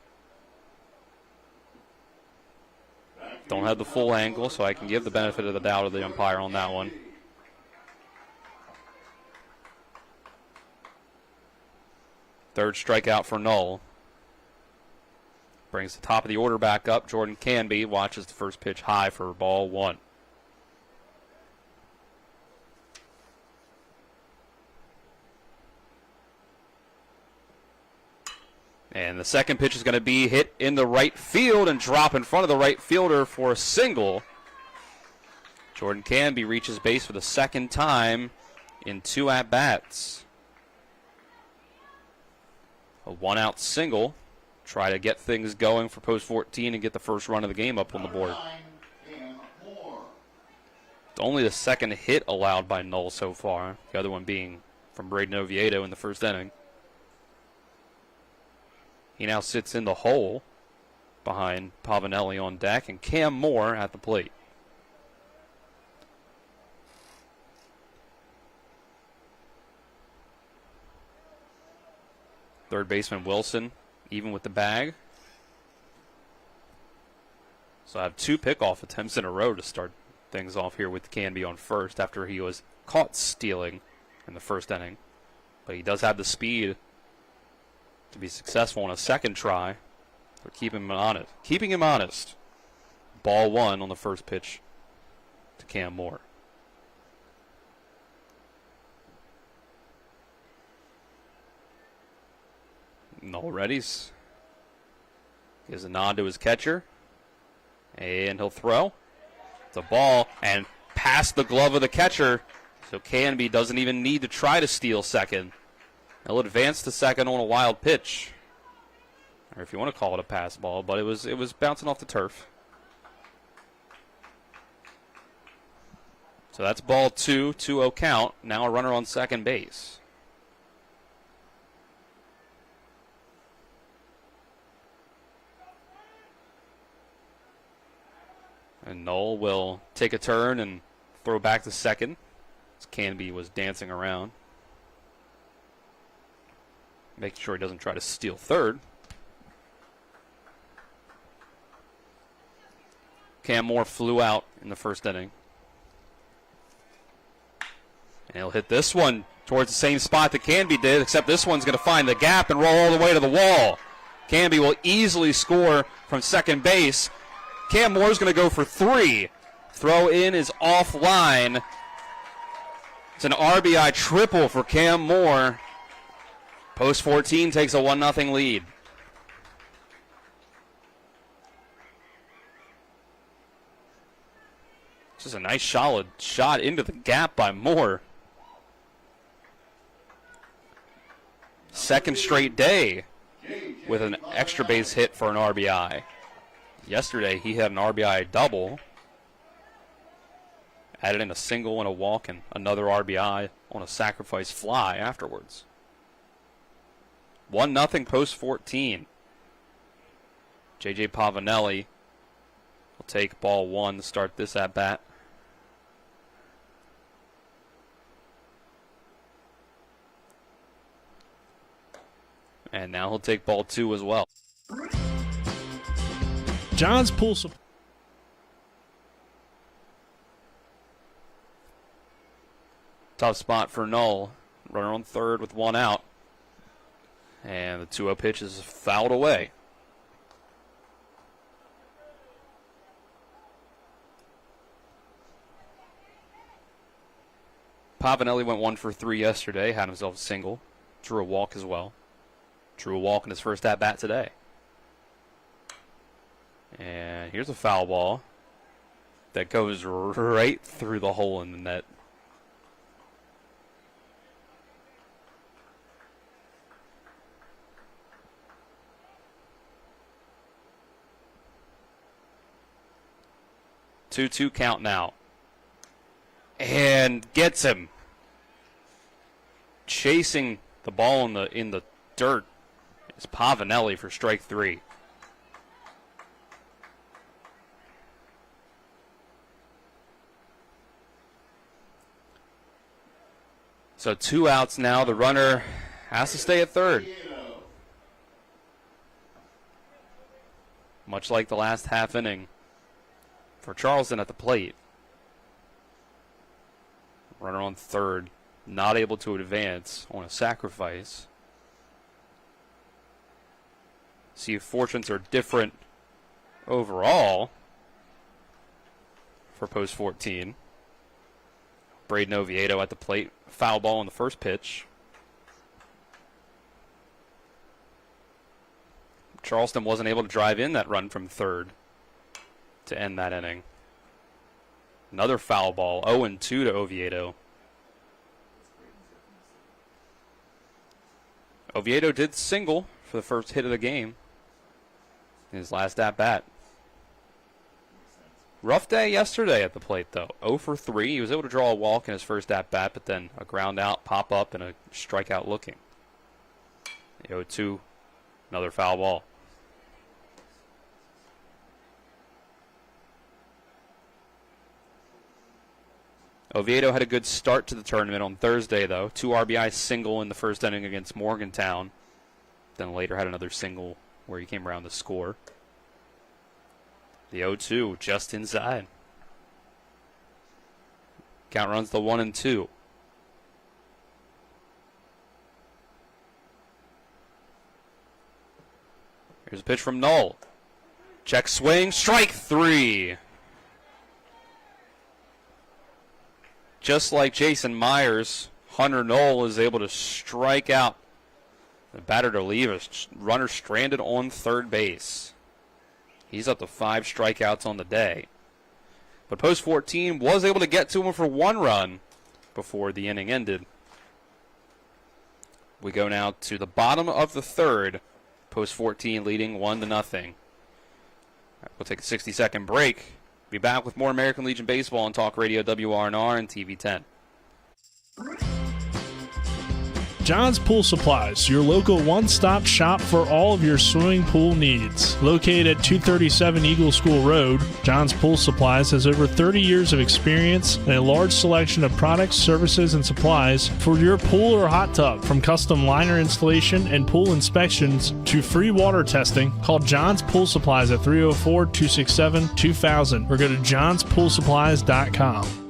Don't have the full angle, so I can give the benefit of the doubt of the umpire on that one. Third strikeout for Noel. Brings the top of the order back up. Jordan Canby watches the first pitch high for ball 1. And the second pitch is going to be hit in the right field and drop in front of the right fielder for a single. Jordan Canby reaches base for the second time in 2 at-bats. A 1-out single. Try to get things going for post 14 and get the first run of the game up on the board. It's only the second hit allowed by Noel so far. The other one being from Braden Oviedo in the first inning. He now sits in the hole behind Pavanelli on deck and Cam Moore at the plate. Third baseman Wilson, even with the bag. So I have 2 pickoff attempts in a row to start things off here with Canby on first after he was caught stealing in the first inning. But he does have the speed to be successful on a second try. But keeping him honest. Ball 1 on the first pitch to Cam Moore. Noel Reddy's gives a nod to his catcher, and he'll throw. It's a ball and past the glove of the catcher, so Canby doesn't even need to try to steal second. He'll advance to second on a wild pitch, or if you want to call it a pass ball, but it was bouncing off the turf. So that's ball 2, 2-0 count. Now a runner on second base. And Noel will take a turn and throw back to second, as Canby was dancing around, making sure he doesn't try to steal third. Cam Moore flew out in the first inning. And he'll hit this one towards the same spot that Canby did, except this one's going to find the gap and roll all the way to the wall. Canby will easily score from second base. Cam Moore's going to go for 3. Throw in is offline. It's an RBI triple for Cam Moore. Post 14 takes a 1-0 lead. This is a nice solid shot into the gap by Moore. Second straight day with an extra base hit for an RBI. Yesterday he had an RBI double. Added in a single and a walk and another RBI on a sacrifice fly afterwards. 1-0 post 14. J.J. Pavanelli will take ball 1 to start this at bat. And now he'll take ball 2 as well. John's Pool Supply. Tough spot for Knoll. Runner on third with 1 out. And the 2-0 pitch is fouled away. Pavanelli went 1 for 3 yesterday. Had himself a single. Drew a walk as well. Drew a walk in his first at-bat today. And here's a foul ball that goes right through the hole in the net. Two count now. And gets him. Chasing the ball in the dirt is Pavanelli for strike 3. So 2 outs now. The runner has to stay at third. Much like the last half inning for Charleston at the plate. Runner on third, not able to advance on a sacrifice. See if fortunes are different overall for post 14. Braden Oviedo at the plate. Foul ball on the first pitch. Charleston wasn't able to drive in that run from third to end that inning. Another foul ball, 0-2 to Oviedo. Oviedo did single for the first hit of the game in his last at-bat. Rough day yesterday at the plate, though. 0 for 3. He was able to draw a walk in his first at-bat, but then a ground out, pop up, and a strikeout looking. 0-2, another foul ball. Oviedo had a good start to the tournament on Thursday, though. 2 RBI single in the first inning against Morgantown. Then later had another single where he came around to score. The 0-2 just inside. Count runs the 1-2. Here's a pitch from Knoll. Check swing, strike 3. Just like Jason Myers, Hunter Knoll is able to strike out the batter to leave a runner stranded on third base. He's up to 5 strikeouts on the day. But post 14 was able to get to him for 1 run before the inning ended. We go now to the bottom of the third. Post 14 leading 1-0. We'll take a 60-second break. Be back with more American Legion Baseball on Talk Radio WRNR and TV 10. John's Pool Supplies, your local one-stop shop for all of your swimming pool needs. Located at 237 Eagle School Road, John's Pool Supplies has over 30 years of experience and a large selection of products, services, and supplies for your pool or hot tub. From custom liner installation and pool inspections to free water testing, call John's Pool Supplies at 304-267-2000 or go to johnspoolsupplies.com.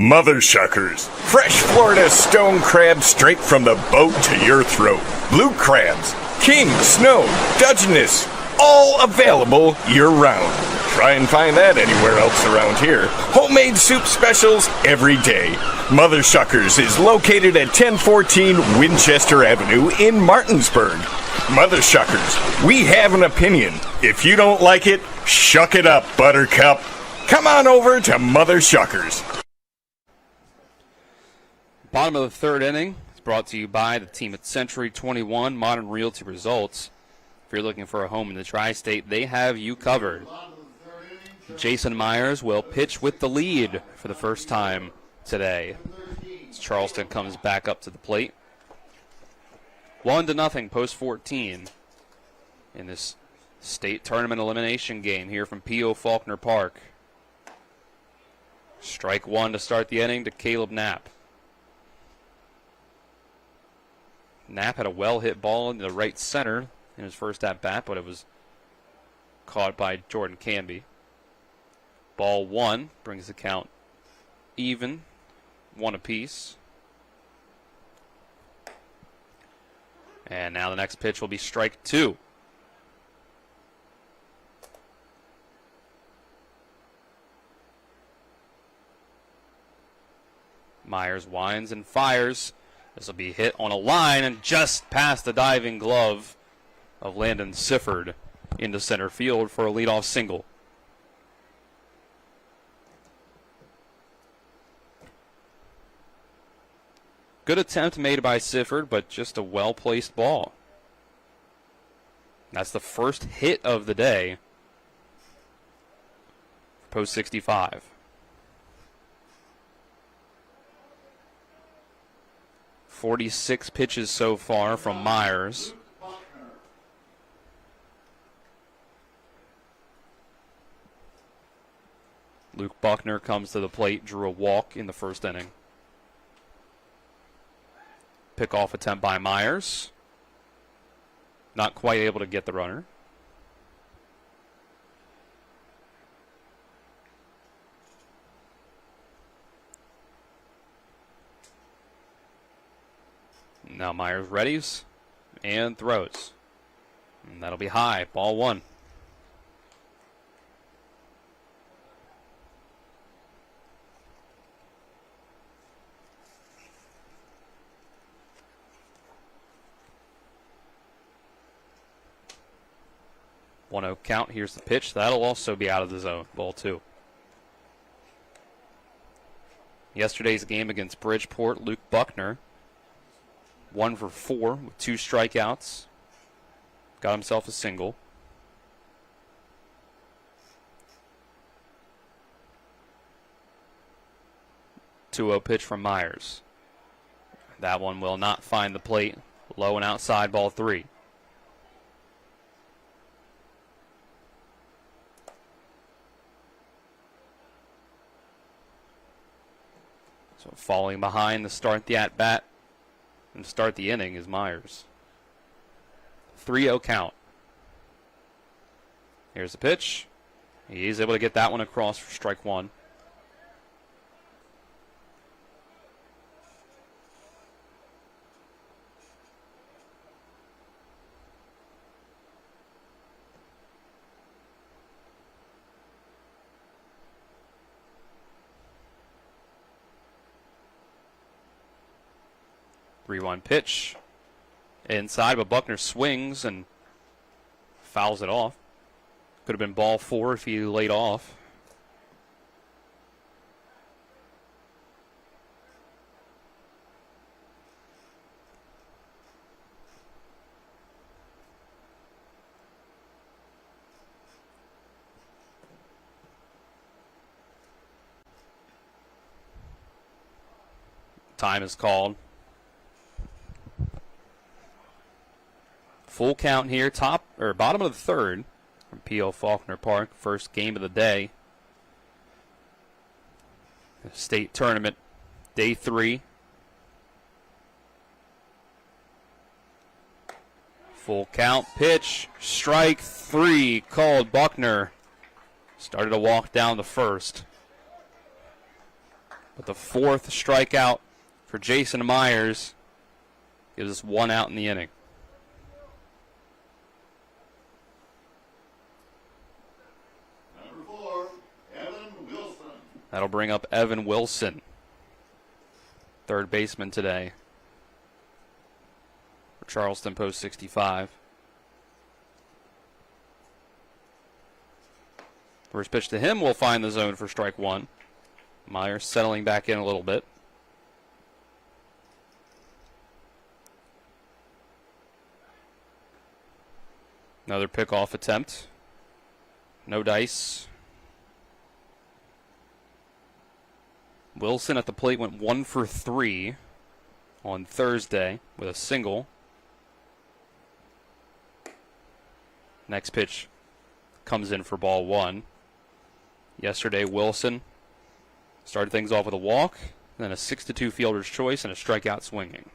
Mother suckers. Fresh Florida stone crab straight from the boat to your throat. Blue crabs. king, snow, Dutchness, all available year-round. Try and find that anywhere else around here. Homemade soup specials every day. Mother Shuckers is located at 1014 Winchester Avenue in Martinsburg. Mother Shuckers, we have an opinion. If you don't like it, shuck it up, Buttercup. Come on over to Mother Shuckers. Bottom of the third inning is brought to you by the team at Century 21 Modern Realty Results. If you're looking for a home in the Tri-State, they have you covered. Jason Myers will pitch with the lead for the first time today, as Charleston comes back up to the plate. 1-0 post 14 in this state tournament elimination game here from P.O. Faulkner Park. Strike one to start the inning to Caleb Knapp. Knapp had a well-hit ball in the right center in his first at-bat, but it was caught by Jordan Canby. Ball one brings the count even, one apiece. And now the next pitch will be strike two. Myers winds and fires. This will be hit on a line and just past the diving glove of Landon Sifford into center field for a leadoff single. Good attempt made by Sifford, but just a well-placed ball. That's the first hit of the day for post 65. .46 pitches so far from Myers. Luke Buckner comes to the plate, drew a walk in the first inning. Pickoff attempt by Myers. Not quite able to get the runner. Now Myers readies and throws. And that'll be high. Ball one. One-0 count. Here's the pitch. That'll also be out of the zone. Ball two. Yesterday's game against Bridgeport, Luke Buckner 1 for 4 with 2 strikeouts. Got himself a single. Two-0 pitch from Myers. That one will not find the plate. Low and outside, ball three. So falling behind to start the at-bat and start the inning is Myers. 3-0 count. Here's the pitch. He's able to get that one across for strike one. Three-one pitch inside, but Buckner swings and fouls it off. Could have been ball four if he laid off. Time is called. Full count here, bottom of the third from P.O. Faulkner Park. First game of the day. State tournament, day 3. Full count, pitch, strike 3, called Buckner. Started to walk down the first. But the 4th strikeout for Jason Myers gives us 1 out in the inning. That'll bring up Evan Wilson, third baseman today for Charleston Post 65. First pitch to him will find the zone for strike one. Myers settling back in a little bit. Another pickoff attempt. No dice. Wilson at the plate went 1 for 3 on Thursday with a single. Next pitch comes in for ball one. Yesterday, Wilson started things off with a walk, then a 6-2 fielder's choice, and a strikeout swinging.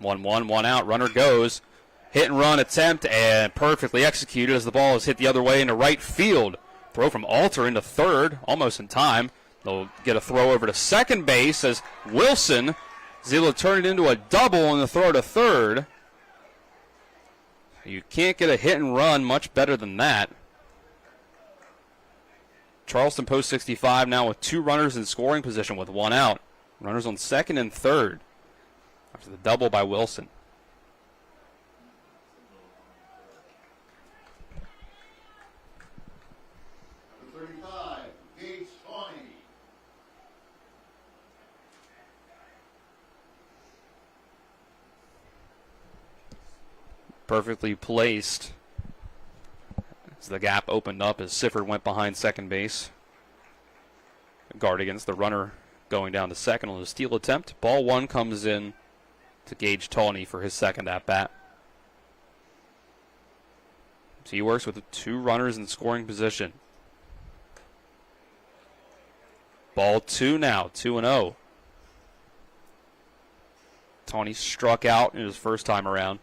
One out. Runner goes. Hit and run attempt, and perfectly executed as the ball is hit the other way into right field. Throw from Alter into third, almost in time. They'll get a throw over to second base as Wilson is able to turn it into a double on the throw to third. You can't get a hit and run much better than that. Charleston Post 65 now with 2 runners in scoring position with 1 out. Runners on second and third after the double by Wilson. Number 35, Gage Tawney. Perfectly placed as the gap opened up as Sifford went behind second base. Guard against the runner going down to second on a steal attempt. Ball one comes in to Gage Tawney for his second at-bat. So he works with 2 runners in scoring position. Ball 2 now, 2-0. Tawney struck out in his first time around.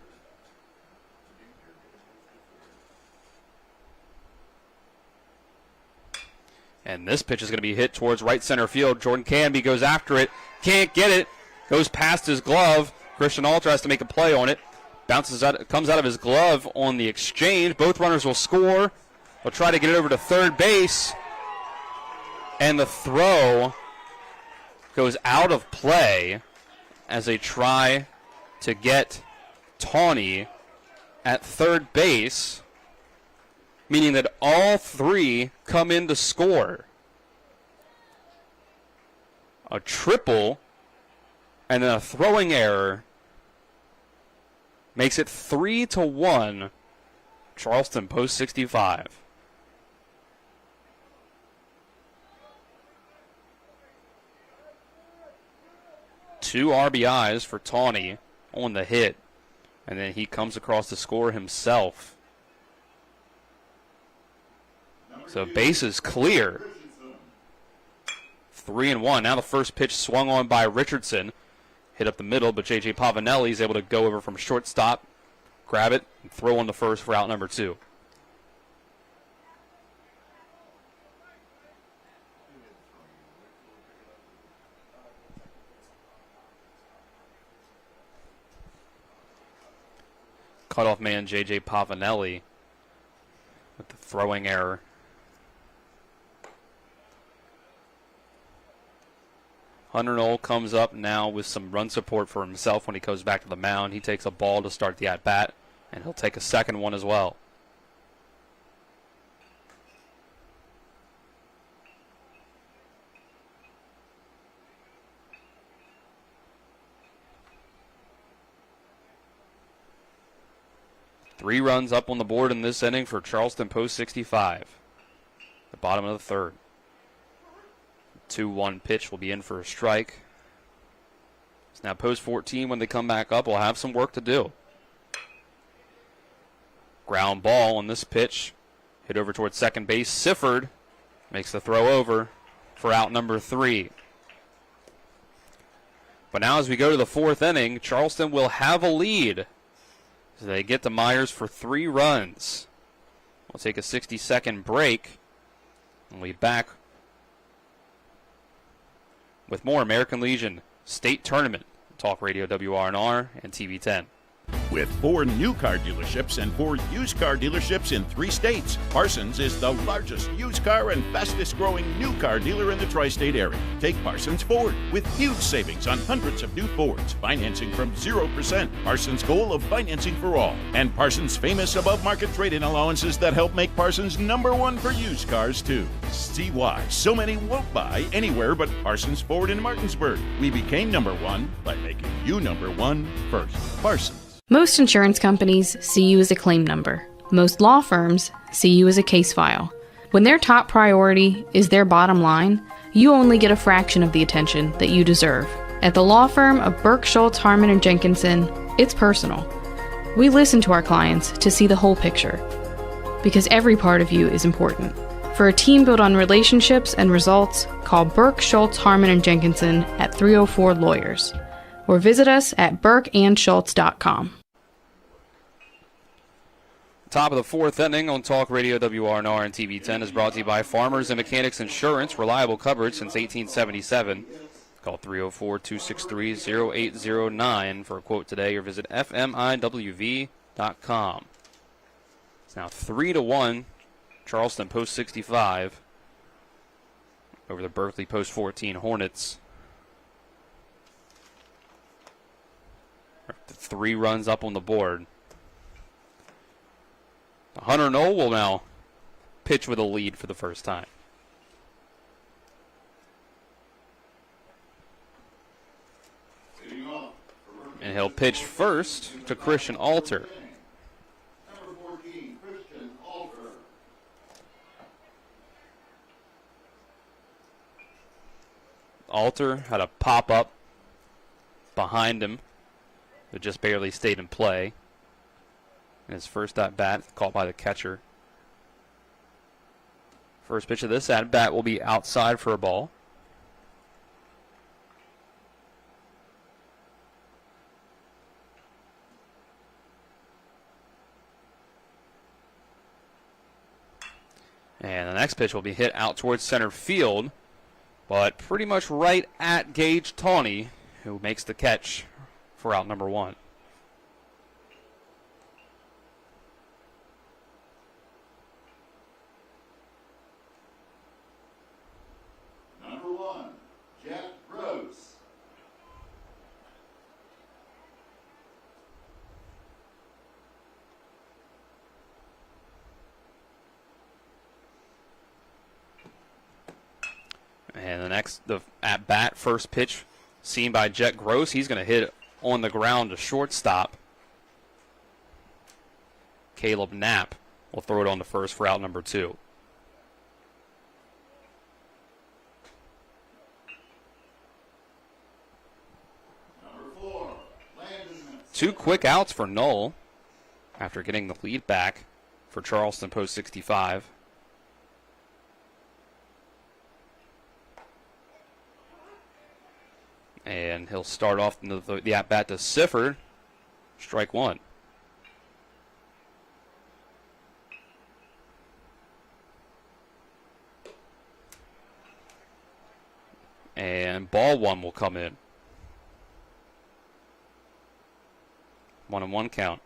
And this pitch is going to be hit towards right center field. Jordan Canby goes after it. Can't get it. Goes past his glove. Christian Alter has to make a play on it. Bounces out, comes out of his glove on the exchange. Both runners will score. They'll try to get it over to third base. And the throw goes out of play as they try to get Tawney at third base, meaning that all 3 come in to score. A triple and then a throwing error makes it 3-1 Charleston Post 65. Two RBIs for Tawney on the hit, and then he comes across to score himself. So base is clear. 3-1. Now the first pitch swung on by Richardson. Hit up the middle, but J.J. Pavanelli is able to go over from shortstop, grab it, and throw on the first for out number 2. Cutoff man J.J. Pavanelli with the throwing error. Hunter Knoll comes up now with some run support for himself when he goes back to the mound. He takes a ball to start the at-bat, and he'll take a second one as well. Three runs up on the board in this inning for Charleston Post 65. The bottom of the third. 2-1 pitch will be in for a strike. So now Post 14, when they come back up, will have some work to do. Ground ball on this pitch. Hit over towards second base. Sifford makes the throw over for out number 3. But now as we go to the 4th inning, Charleston will have a lead. So they get to Myers for 3 runs. We'll take a 60-second break. And we'll be back with more American Legion State Tournament. Talk Radio WRNR and TV 10. With 4 new car dealerships and 4 used car dealerships in 3 states, Parsons is the largest used car and fastest growing new car dealer in the tri-state area. Take Parsons Ford with huge savings on hundreds of new Fords, financing from 0%. Parsons' goal of financing for all. And Parsons' famous above-market trade-in allowances that help make Parsons #1 for used cars, too. See why so many won't buy anywhere but Parsons Ford in Martinsburg. We became #1 by making you #1 first. Parsons. Most insurance companies see you as a claim number. Most law firms see you as a case file. When their top priority is their bottom line, you only get a fraction of the attention that you deserve. At the law firm of Burke, Schultz, Harmon & Jenkinson, it's personal. We listen to our clients to see the whole picture, because every part of you is important. For a team built on relationships and results, call Burke, Schultz, Harmon & Jenkinson at 304 Lawyers. Or visit us at burkeandschultz.com. Top of the 4th inning on Talk Radio WRNR and TV10 is brought to you by Farmers and Mechanics Insurance, reliable coverage since 1877. Call 304-263-0809 for a quote today or visit fmiwv.com. It's now 3-1, Charleston post 65 over the Berkeley post 14 Hornets. 3 runs up on the board. Hunter Knoll will now pitch with a lead for the first time. And he'll pitch first to Christian Alter. Alter had a pop-up behind him that just barely stayed in play. And his first at-bat, caught by the catcher. First pitch of this at-bat will be outside for a ball. And the next pitch will be hit out towards center field, but pretty much right at Gage Tawney, who makes the catch for out number 1. Number 1, Jack Gross. And the at-bat, first pitch seen by Jet Gross. He's going to hit on the ground to shortstop. Caleb Knapp will throw it on to first for out number 2. Number 4, Landon. 2 quick outs for Knoll after getting the lead back for Charleston post 65. And he'll start off the at-bat to Sifford. Strike 1. And ball 1 will come in. 1-1 count.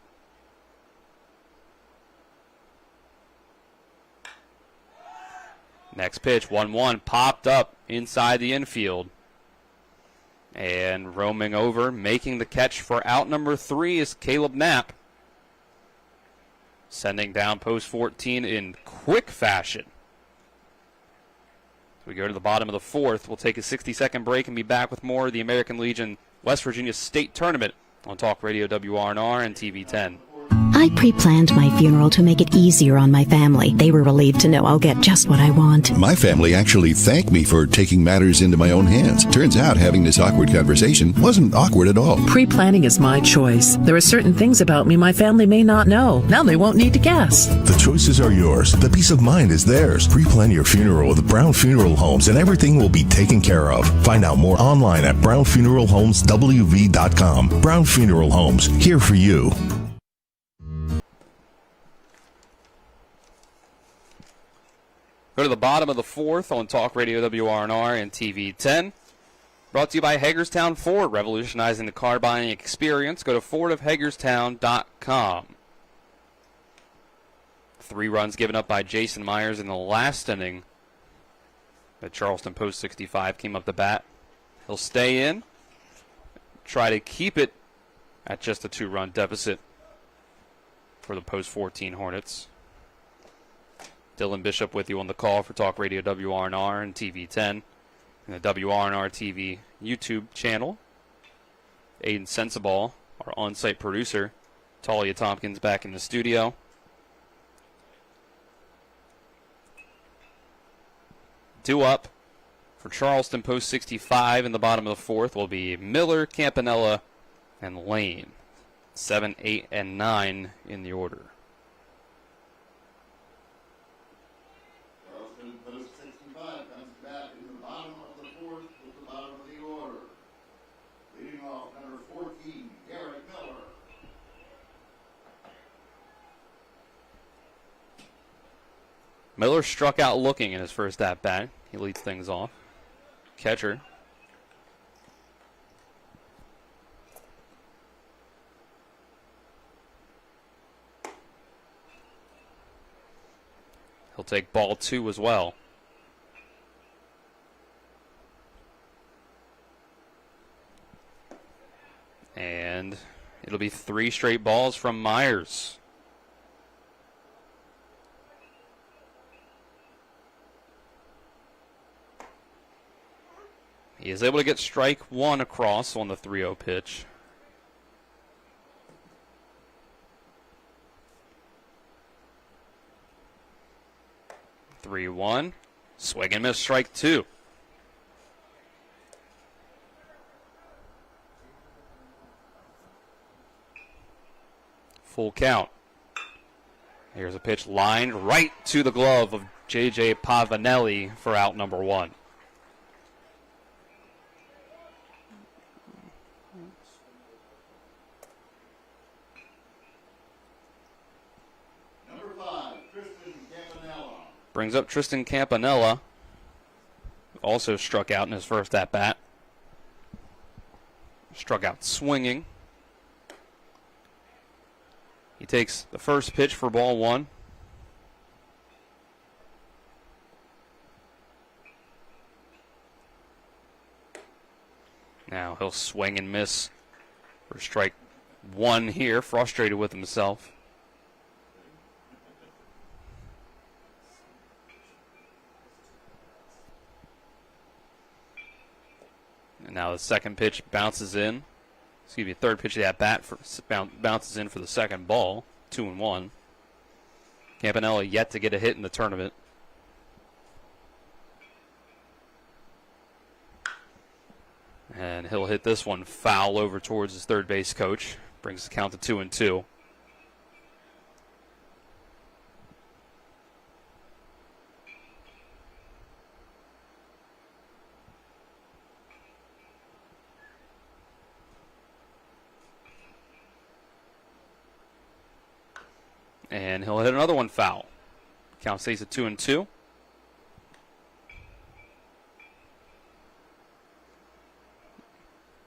Next pitch, 1-1, popped up inside the infield. And roaming over, making the catch for out number 3 is Caleb Knapp. Sending down post 14 in quick fashion. We go to the bottom of the 4th. We'll take a 60-second break and be back with more of the American Legion West Virginia State Tournament on Talk Radio WRNR and TV10. I pre-planned my funeral to make it easier on my family. They were relieved to know I'll get just what I want. My family actually thanked me for taking matters into my own hands. Turns out having this awkward conversation wasn't awkward at all. Pre-planning is my choice. There are certain things about me my family may not know. Now they won't need to guess. The choices are yours. The peace of mind is theirs. Pre-plan your funeral with Brown Funeral Homes and everything will be taken care of. Find out more online at brownfuneralhomeswv.com. Brown Funeral Homes, here for you. Go to the bottom of the 4th on Talk Radio WRNR and TV10. Brought to you by Hagerstown Ford, revolutionizing the car buying experience. Go to fordofhagerstown.com. 3 runs given up by Jason Myers in the last inning. The Charleston Post 65 came up the bat. He'll stay in, try to keep it at just a 2-run deficit for the Post 14 Hornets. Dylan Bishop with you on the call for Talk Radio WRNR and TV 10 and the WRNR TV YouTube channel. Aiden Sensabaugh, our on-site producer. Talia Tompkins back in the studio. Due up for Charleston Post 65 in the bottom of the 4th will be Miller, Campanella, and Lane. 7, 8, and 9 in the order. Charleston Post 65 comes back in the bottom of the 4th with the bottom of the order. Leading off number 14, Garrett Miller. Miller struck out looking in his first at-bat. He leads things off. Catcher. He'll take ball 2 as well. And it'll be 3 straight balls from Myers. He is able to get strike 1 across on the 3-0 pitch. Three, 1. Swing and miss, strike 2. Full count. Here's a pitch lined right to the glove of J.J. Pavanelli for out number 1. Brings up Tristan Campanella. Also struck out in his first at-bat. Struck out swinging. He takes the first pitch for ball 1. Now he'll swing and miss for strike 1 here, frustrated with himself. And now the second pitch bounces in. Excuse me, third pitch of that bat bounces in for the second ball. 2-1. Campanella yet to get a hit in the tournament. And he'll hit this one foul over towards his third base coach. Brings the count to 2-2. And he'll hit another one foul. Count stays at 2-2.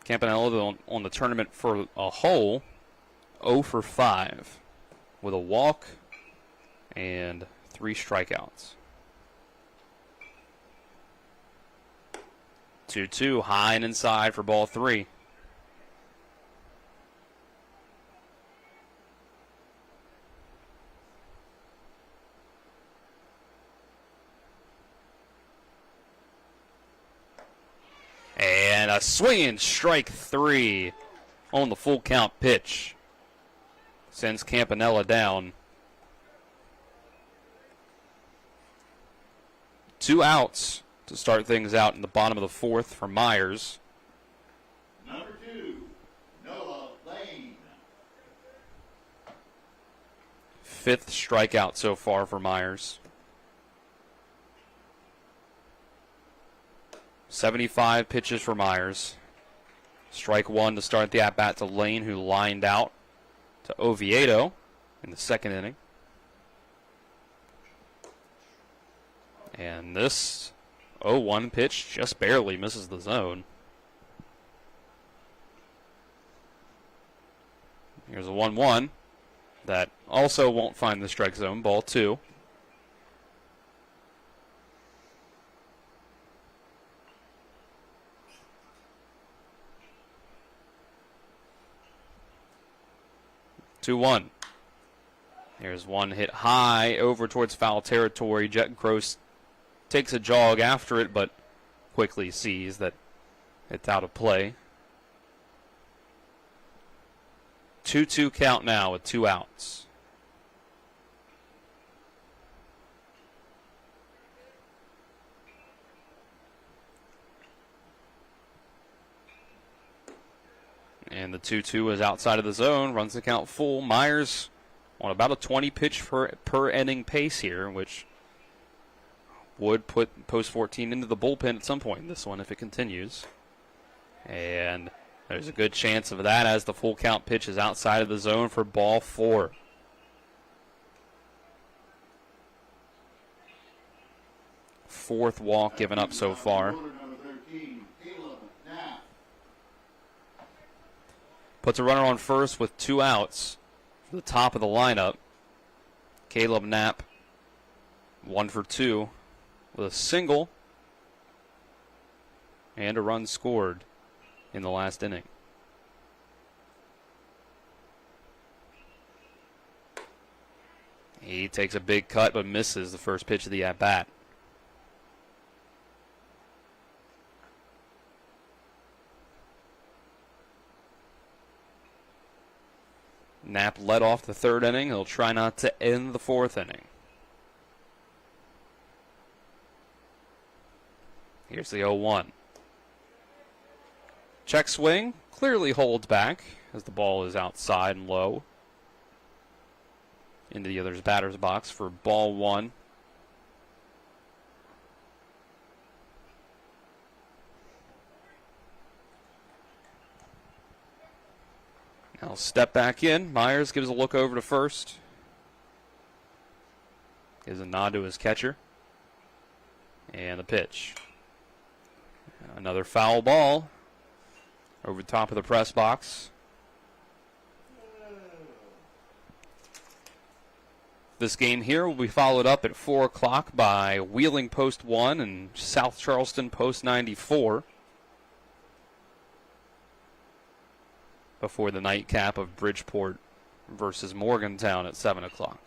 Campanella on the tournament for a whole 0 for 5 with a walk and 3 strikeouts. 2-2, high and inside for ball 3. And a swinging strike 3 on the full count pitch. Sends Campanella down. 2 outs to start things out in the bottom of the 4th for Myers. Number 2, Noah Lane. 5th strikeout so far for Myers. 75 pitches for Myers. Strike 1 to start the at-bat to Lane, who lined out to Oviedo in the second inning. And this 0-1 pitch just barely misses the zone. Here's a 1-1 that also won't find the strike zone. Ball 2. Two-one. Here's one hit high over towards foul territory. Jet Gross takes a jog after it, but quickly sees that it's out of play. 2-2 count now with 2 outs. And the 2-2 is outside of the zone, runs the count full. Myers on about a 20 pitch per inning pace here, which would put Post 14 into the bullpen at some point in this one if it continues. And there's a good chance of that as the full count pitch is outside of the zone for ball 4. Fourth walk given up so far. Puts a runner on first with 2 outs for the top of the lineup. Caleb Knapp, 1 for 2 with a single and a run scored in the last inning. He takes a big cut but misses the first pitch of the at-bat. Knapp led off the 3rd inning. He'll try not to end the 4th inning. Here's the 0-1. Check swing. Clearly holds back as the ball is outside and low. Into the other's batter's box for ball 1. Now step back in. Myers gives a look over to first. Gives a nod to his catcher. And the pitch. Another foul ball over the top of the press box. This game here will be followed up at 4 o'clock by Wheeling Post 1 and South Charleston Post 94. Before the nightcap of Bridgeport versus Morgantown at 7 o'clock.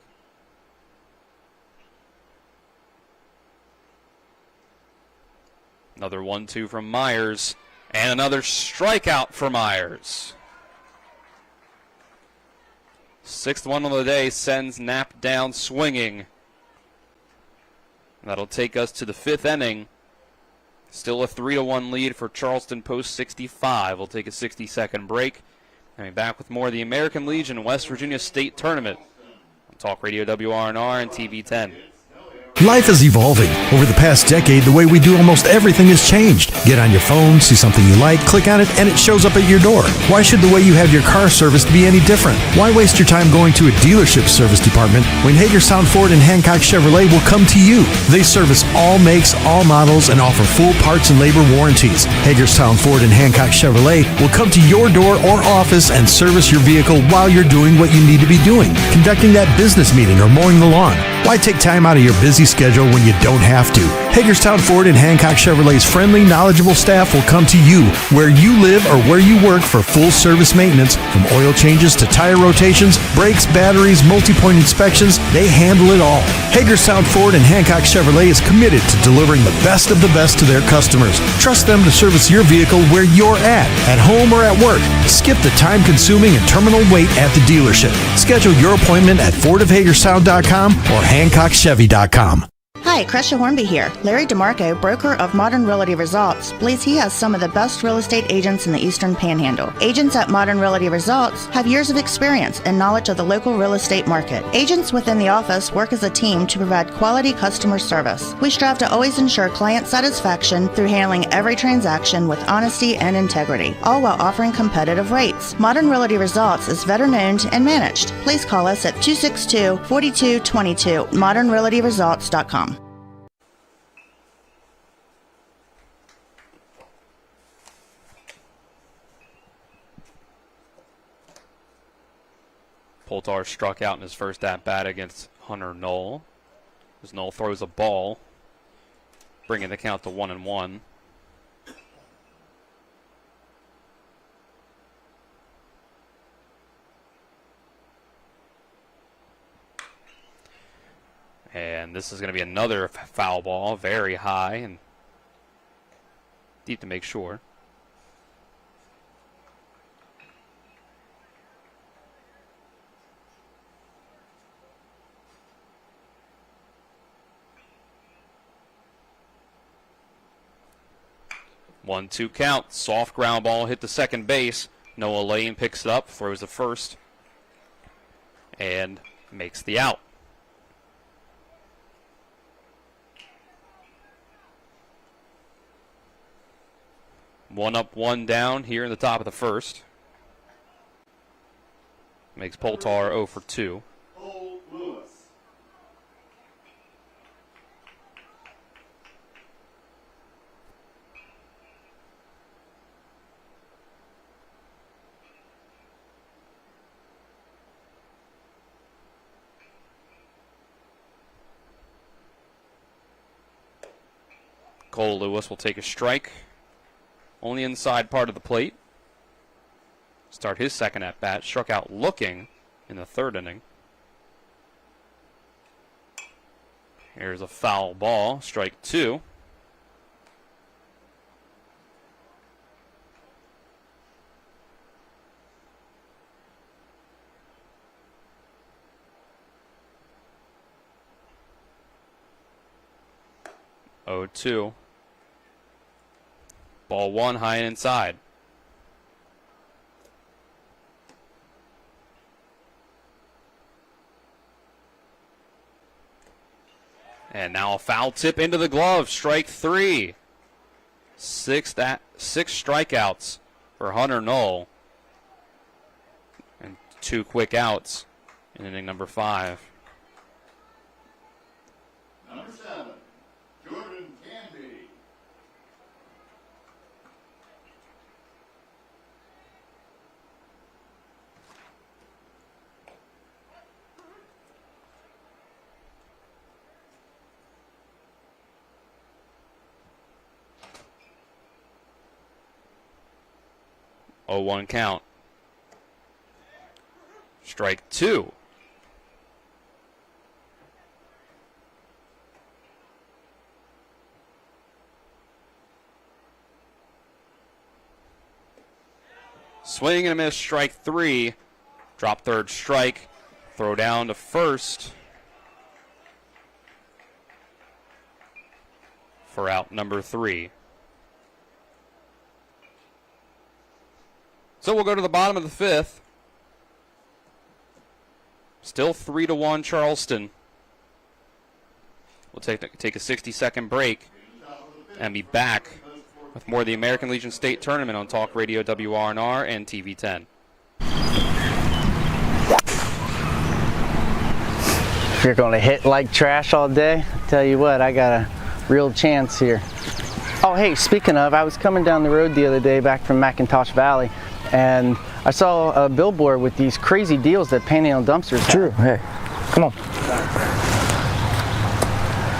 Another 1-2 from Myers, and another strikeout for Myers. 6th one of the day sends Knapp down swinging. That'll take us to the 5th inning. Still a 3-1 lead for Charleston Post 65. We'll take a 60-second break. And be back with more of the American Legion West Virginia State Tournament on Talk Radio WRNR and TV 10. Life is evolving. Over the past decade, the way we do almost everything has changed. Get on your phone, see something you like, click on it, and it shows up at your door. Why should the way you have your car serviced be any different? Why waste your time going to a dealership service department when Hagerstown Ford and Hancock Chevrolet will come to you? They service all makes, all models, and offer full parts and labor warranties. Hagerstown Ford and Hancock Chevrolet will come to your door or office and service your vehicle while you're doing what you need to be doing, conducting that business meeting or mowing the lawn. Why take time out of your busy schedule when you don't have to? Hagerstown Ford and Hancock Chevrolet's friendly, knowledgeable staff will come to you where you live or where you work for full service maintenance, from oil changes to tire rotations, brakes, batteries, multi-point inspections. They handle it all. Hagerstown Ford and Hancock Chevrolet is committed to delivering the best of the best to their customers. Trust them to service your vehicle where you're at home or at work. Skip the time-consuming and terminal wait at the dealership. Schedule your appointment at FordofHagerstown.com or HancockChevy.com. Hi, Crescia Hornby here. Larry DeMarco, broker of Modern Realty Results, believes he has some of the best real estate agents in the Eastern Panhandle. Agents at Modern Realty Results have years of experience and knowledge of the local real estate market. Agents within the office work as a team to provide quality customer service. We strive to always ensure client satisfaction through handling every transaction with honesty and integrity, all while offering competitive rates. Modern Realty Results is veteran-owned and managed. Please call us at 262-4222, modernrealtyresults.com. Poltar struck out in his first at-bat against Hunter Knoll. As Knoll throws a ball, bringing the count to 1-1. And this is going to be another foul ball, very high and deep to make sure. One-two count. Soft ground ball hit the second base. Noah Lane picks it up, throws the first, and makes the out. One up, one down here in the top of the first. Makes Poltar 0 for 2. Cole Lewis. Cole Lewis will take a strike on the inside part of the plate. Start his second at-bat. Struck out looking in the third inning. Here's a foul ball. Strike 2. Oh, 2. Ball 1 high and inside. And now a foul tip into the glove. Strike 3. Six strikeouts for Hunter Knoll. And 2 quick outs in inning number 5. Number 7, Jordan Canby. Oh, 1 count. Strike 2. Swing and a miss, strike 3. Drop third strike. Throw down to first for out number 3. So we'll go to the bottom of the 5th. Still 3-1 Charleston. We'll take a 60-second break and be back with more of the American Legion State Tournament on Talk Radio WRNR and TV 10. If you're going to hit like trash all day, I tell you what, I got a real chance here. Oh, hey, speaking of, I was coming down the road the other day back from McIntosh Valley, and I saw a billboard with these crazy deals that Panhandle dumpsters have. Drew, hey, come on.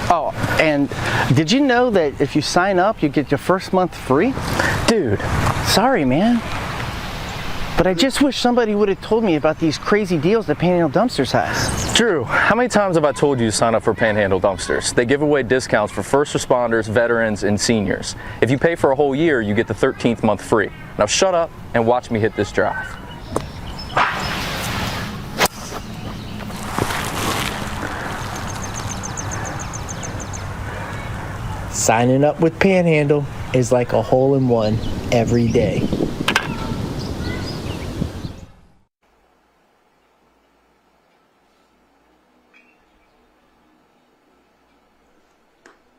Oh, and did you know that if you sign up, you get your first month free? Dude, sorry, man. But I just wish somebody would have told me about these crazy deals that Panhandle Dumpsters has. Drew, how many times have I told you to sign up for Panhandle Dumpsters? They give away discounts for first responders, veterans, and seniors. If you pay for a whole year, you get the 13th month free. Now shut up and watch me hit this drive. Signing up with Panhandle is like a hole-in-one every day.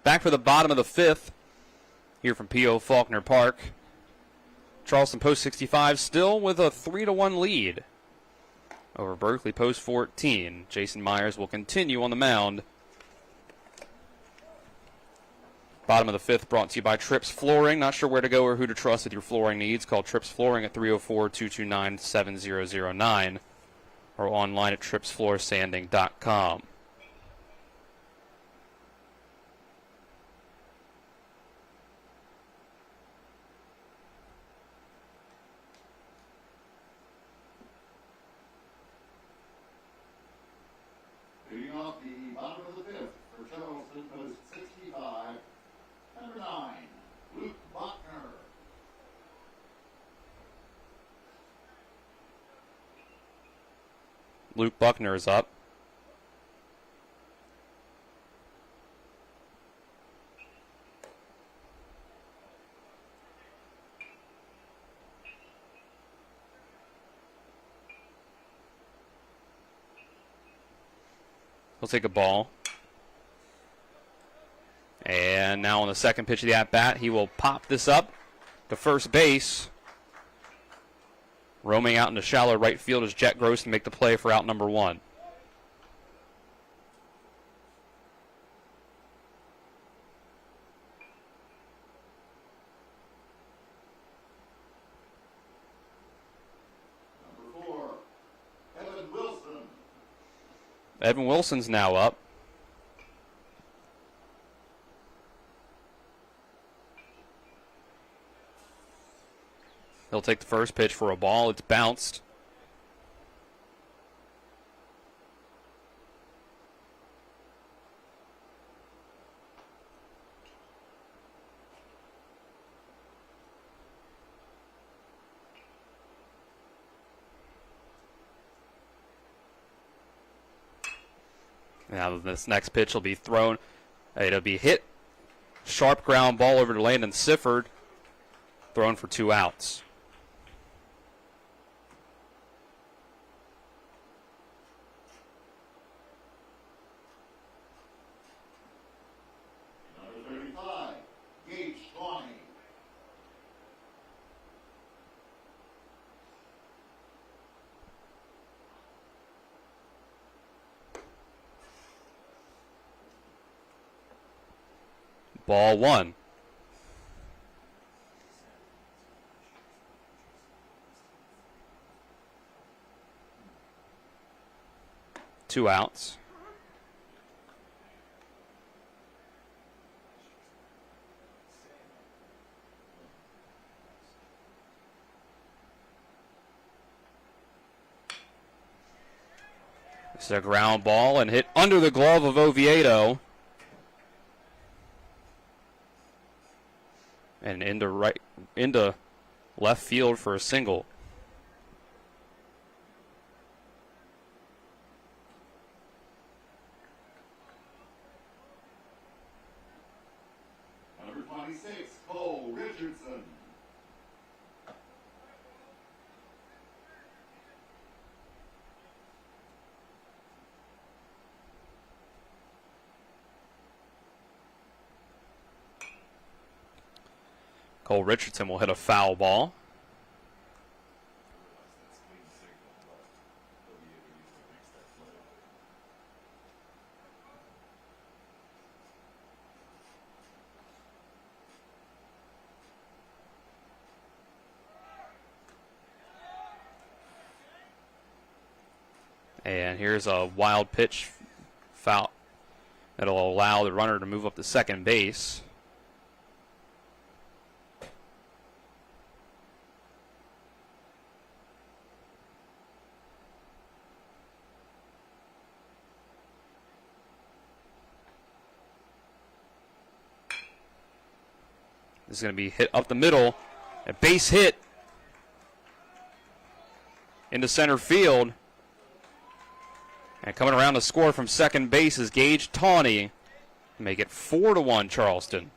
Back for the bottom of the 5th, here from P.O. Faulkner Park. Charleston Post 65 still with a 3-1 lead over Berkeley Post 14. Jason Myers will continue on the mound. Bottom of the 5th brought to you by Trips Flooring. Not sure where to go or who to trust with your flooring needs. Call Trips Flooring at 304-229-7009. or online at tripsfloorsanding.com. Leading off the bottom of the fifth for Charleston, post 65, number 9, Luke Buckner. Luke Buckner is up. He'll take a ball. And now on the second pitch of the at-bat, he will pop this up to first base. Roaming out into shallow right field is Jet Gross to make the play for out number 1. Number 4, Evan Wilson. Evan Wilson's now up. He'll take the first pitch for a ball. It's bounced. Now this next pitch will be thrown. It'll be hit. Sharp ground ball over to Landon Sifford. Thrown for 2 outs. Number 35, Gage Swanee. Ball 1. Two outs. This is a ground ball and hit under the glove of Oviedo. And into left field for a single. Number 26, Cole Richardson. Cole Richardson will hit a foul ball. And here's a wild pitch foul that'll allow the runner to move up to second base. This is going to be hit up the middle. A base hit into center field. And coming around to score from second base is Gage Tawney. Make it 4-1 Charleston.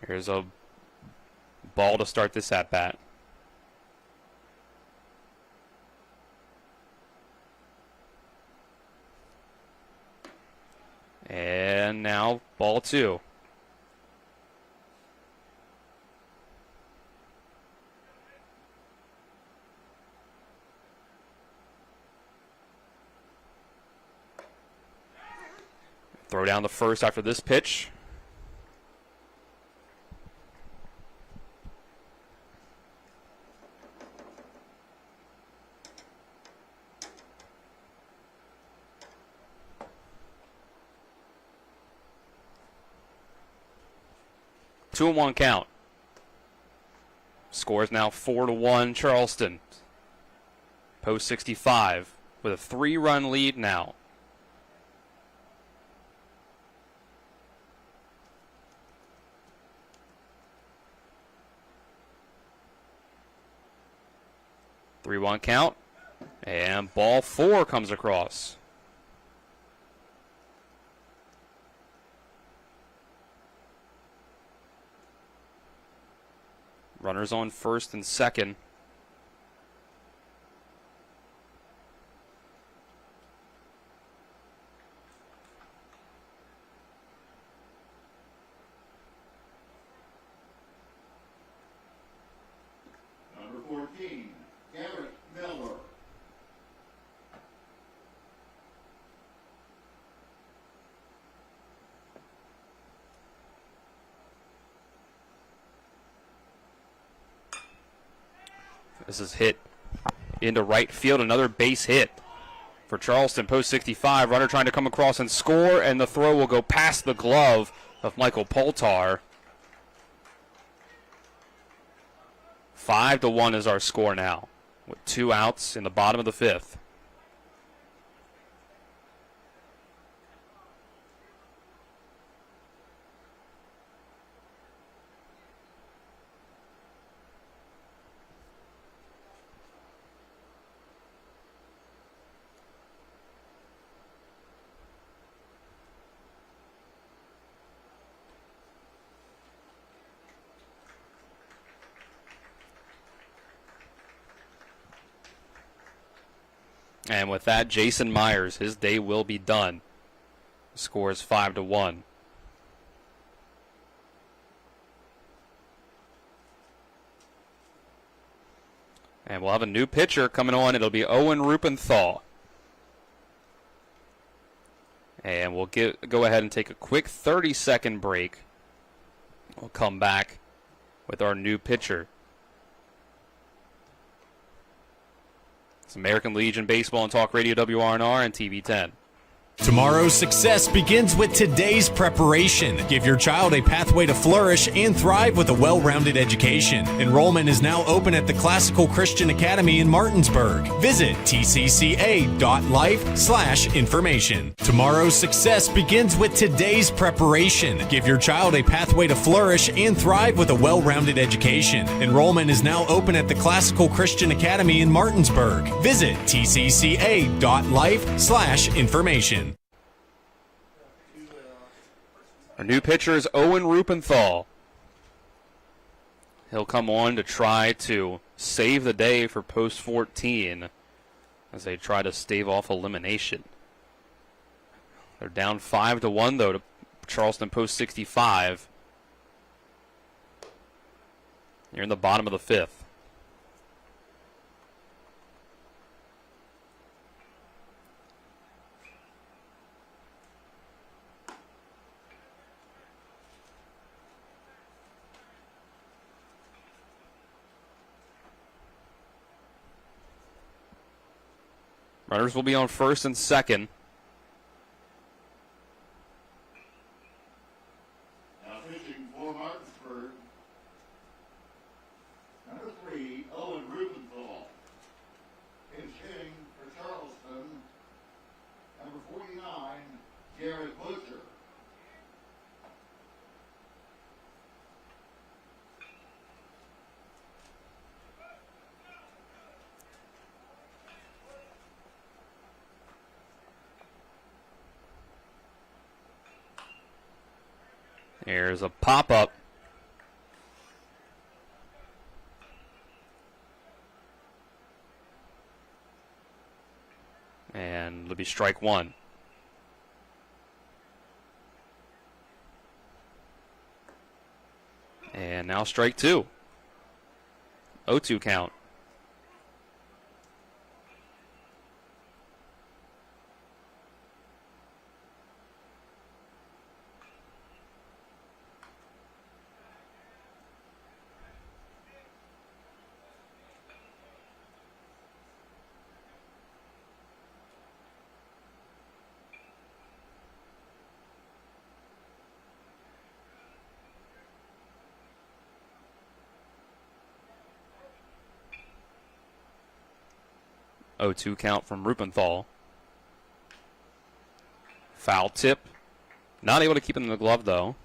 Here's a ball to start this at-bat. ball 2. Throw down the first after this pitch. Two and 1 count. Score is now 4-1 Charleston. Post 65 with a 3-run lead now. Three-one count, and ball 4 comes across. Runners on first and second. Number 14, Garrett Miller. This is hit into right field. Another base hit for Charleston. Post 65. Runner trying to come across and score, and the throw will go past the glove of Michael Poltar. 5-1 is our score now, with 2 outs in the bottom of the 5th. And with that, Jason Myers, his day will be done. Score is 5-1. And we'll have a new pitcher coming on. It'll be Owen Rupenthal. And we'll go ahead and take a quick 30-second break. We'll come back with our new pitcher. It's American Legion Baseball and Talk Radio, WRNR and TV 10. Tomorrow's success begins with today's preparation. Give your child a pathway to flourish and thrive with a well-rounded education. Enrollment is now open at the Classical Christian Academy in Martinsburg. Visit tcca.life/information. Tomorrow's success begins with today's preparation. Give your child a pathway to flourish and thrive with a well-rounded education. Enrollment is now open at the Classical Christian Academy in Martinsburg. Visit tcca.life/information. Our new pitcher is Owen Rupenthal. He'll come on to try to save the day for Post 14 as they try to stave off elimination. They're down 5-1 though to Charleston Post 65. You're in the bottom of the 5th. Runners will be on first and second. Now pitching for Martinsburg, number 3, Owen Rupenthal. Pinch hitting for Charleston, number 49, Garrett Butcher. Here's a pop-up. And it'll be strike 1. And now strike two. 0-2 count. Oh, 2 count from Rupenthal. Foul tip. Not able to keep it in the glove, though.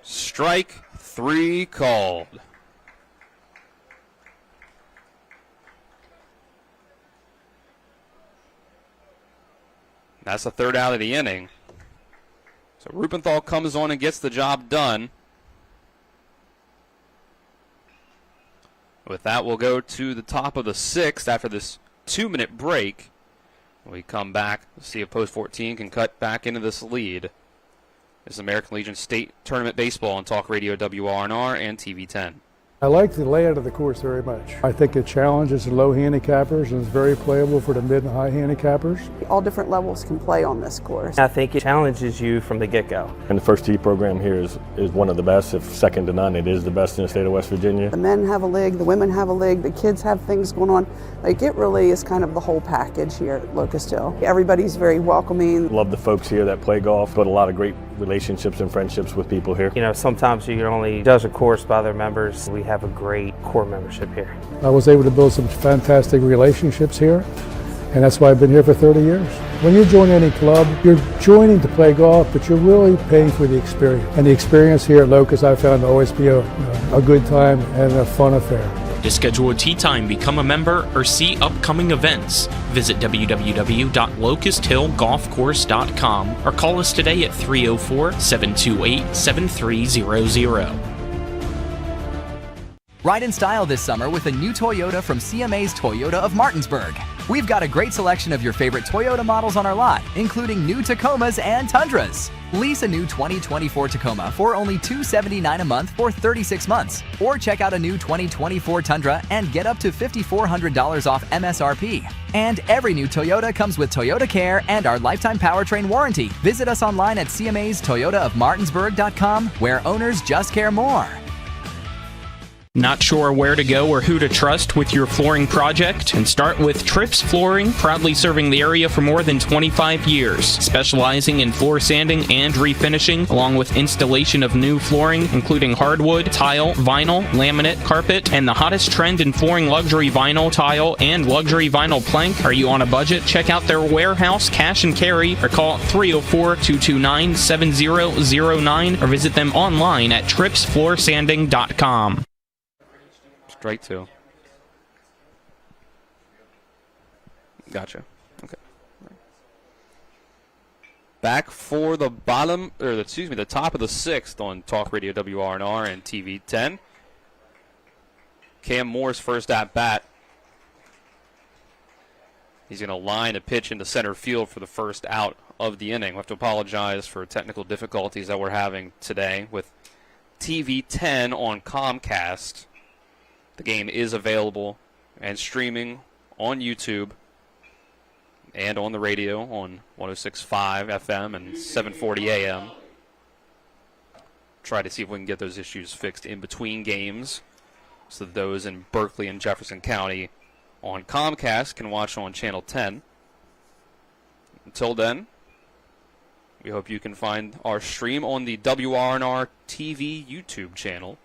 Strike three called. That's the third out of the inning. So Rupenthal comes on and gets the job done. With that, we'll go to the top of the sixth after this 2-minute break. We come back to see if Post 14 can cut back into this lead. This is American Legion State Tournament Baseball on Talk Radio WRNR and TV 10. I like the layout of the course very much. I think it challenges the low handicappers and is very playable for the mid and high handicappers. All different levels can play on this course. I think it challenges you from the get-go. And the first tee program here is one of the best, if second to none. It is the best in the state of West Virginia. The men have a league, the women have a league, the kids have things going on. Like, it really is kind of the whole package here at Locust Hill. Everybody's very welcoming. Love the folks here that play golf, but a lot of great relationships and friendships with people here. You know, sometimes you can only judge a course by their members. We have a great core membership here. I was able to build some fantastic relationships here, and that's why I've been here for 30 years. When you join any club, you're joining to play golf, but you're really paying for the experience. And the experience here at Locust I found to always be a good time and a fun affair. To schedule a tee time, become a member, or see upcoming events, visit www.locusthillgolfcourse.com or call us today at 304-728-7300. Ride in style this summer with a new Toyota from CMA's Toyota of Martinsburg. We've got a great selection of your favorite Toyota models on our lot, including new Tacomas and Tundras. Lease a new 2024 Tacoma for only $279 a month for 36 months. Or check out a new 2024 Tundra and get up to $5,400 off MSRP. And every new Toyota comes with Toyota Care and our lifetime powertrain warranty. Visit us online at CMA's ToyotaofMartinsburg.com, where owners just care more. Not sure where to go or who to trust with your flooring project? And start with Trips Flooring, proudly serving the area for more than 25 years, specializing in floor sanding and refinishing, along with installation of new flooring, including hardwood, tile, vinyl, laminate, carpet, and the hottest trend in flooring, luxury vinyl, tile, and luxury vinyl plank. Are you on a budget? Check out their warehouse, cash and carry, or call 304-229-7009, or visit them online at tripsfloorsanding.com. Strike two. Gotcha. Okay. Back for the the top of the sixth on Talk Radio WRNR and TV 10. Cam Moore's first at bat. He's going to line a pitch into center field for the first out of the inning. We'll have to apologize for technical difficulties that we're having today with TV 10 on Comcast. The game is available and streaming on YouTube and on the radio on 106.5 FM and 740 AM. Try to see if we can get those issues fixed in between games so that those in Berkeley and Jefferson County on Comcast can watch on Channel 10. Until then, we hope you can find our stream on the WRNR TV YouTube channel.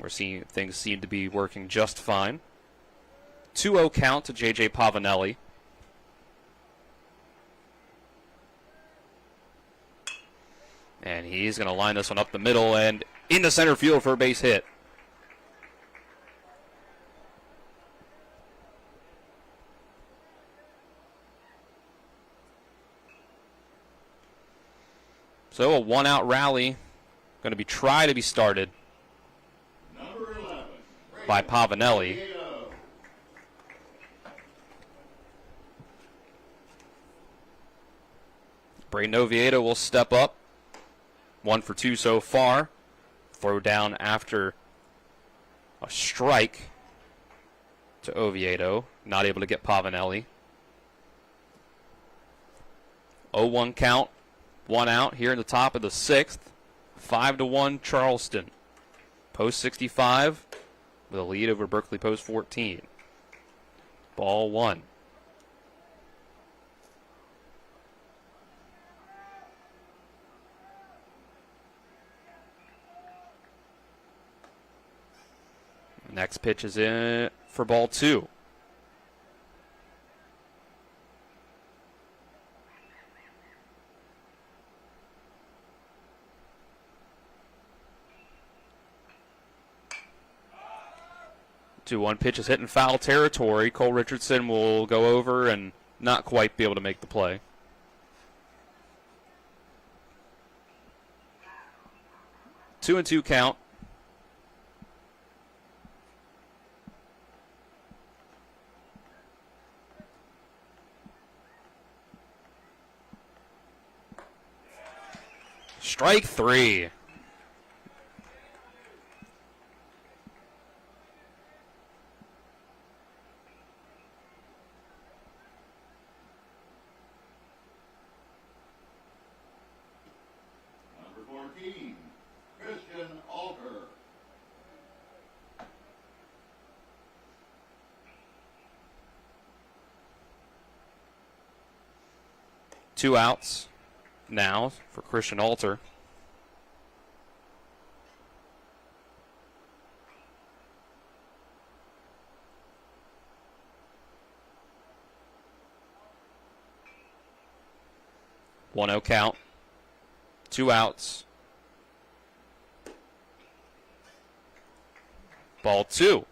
We're seeing things seem to be working just fine. 2-0 count to J.J. Pavanelli. And he's going to line this one up the middle and into center field for a base hit. So a one-out rally going to be try to be started by Pavanelli. Braden Oviedo will step up. 1 for 2 so far. Throw down after a strike to Oviedo. Not able to get Pavanelli. 0-1 count. 1 out here in the top of the 6th. 5-1 Charleston. Post 65 with a lead over Berkeley Post 14. Ball 1. Next pitch is in for ball 2. One pitch is hit in foul territory. Cole Richardson will go over and not quite be able to make the play. Two and 2 count. Strike 3. Two outs now for Christian Alter. One 0 count. 2 outs. Ball 2.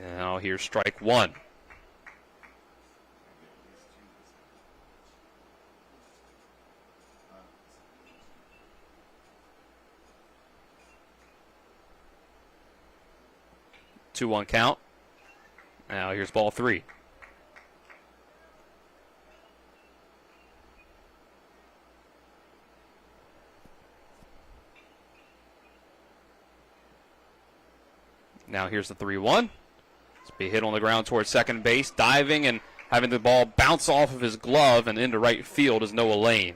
Now here's strike 1. Two 1 count. Now here's ball 3. Now here's the 3-1. It's be hit on the ground towards second base, diving and having the ball bounce off of his glove and into right field is Noah Lane.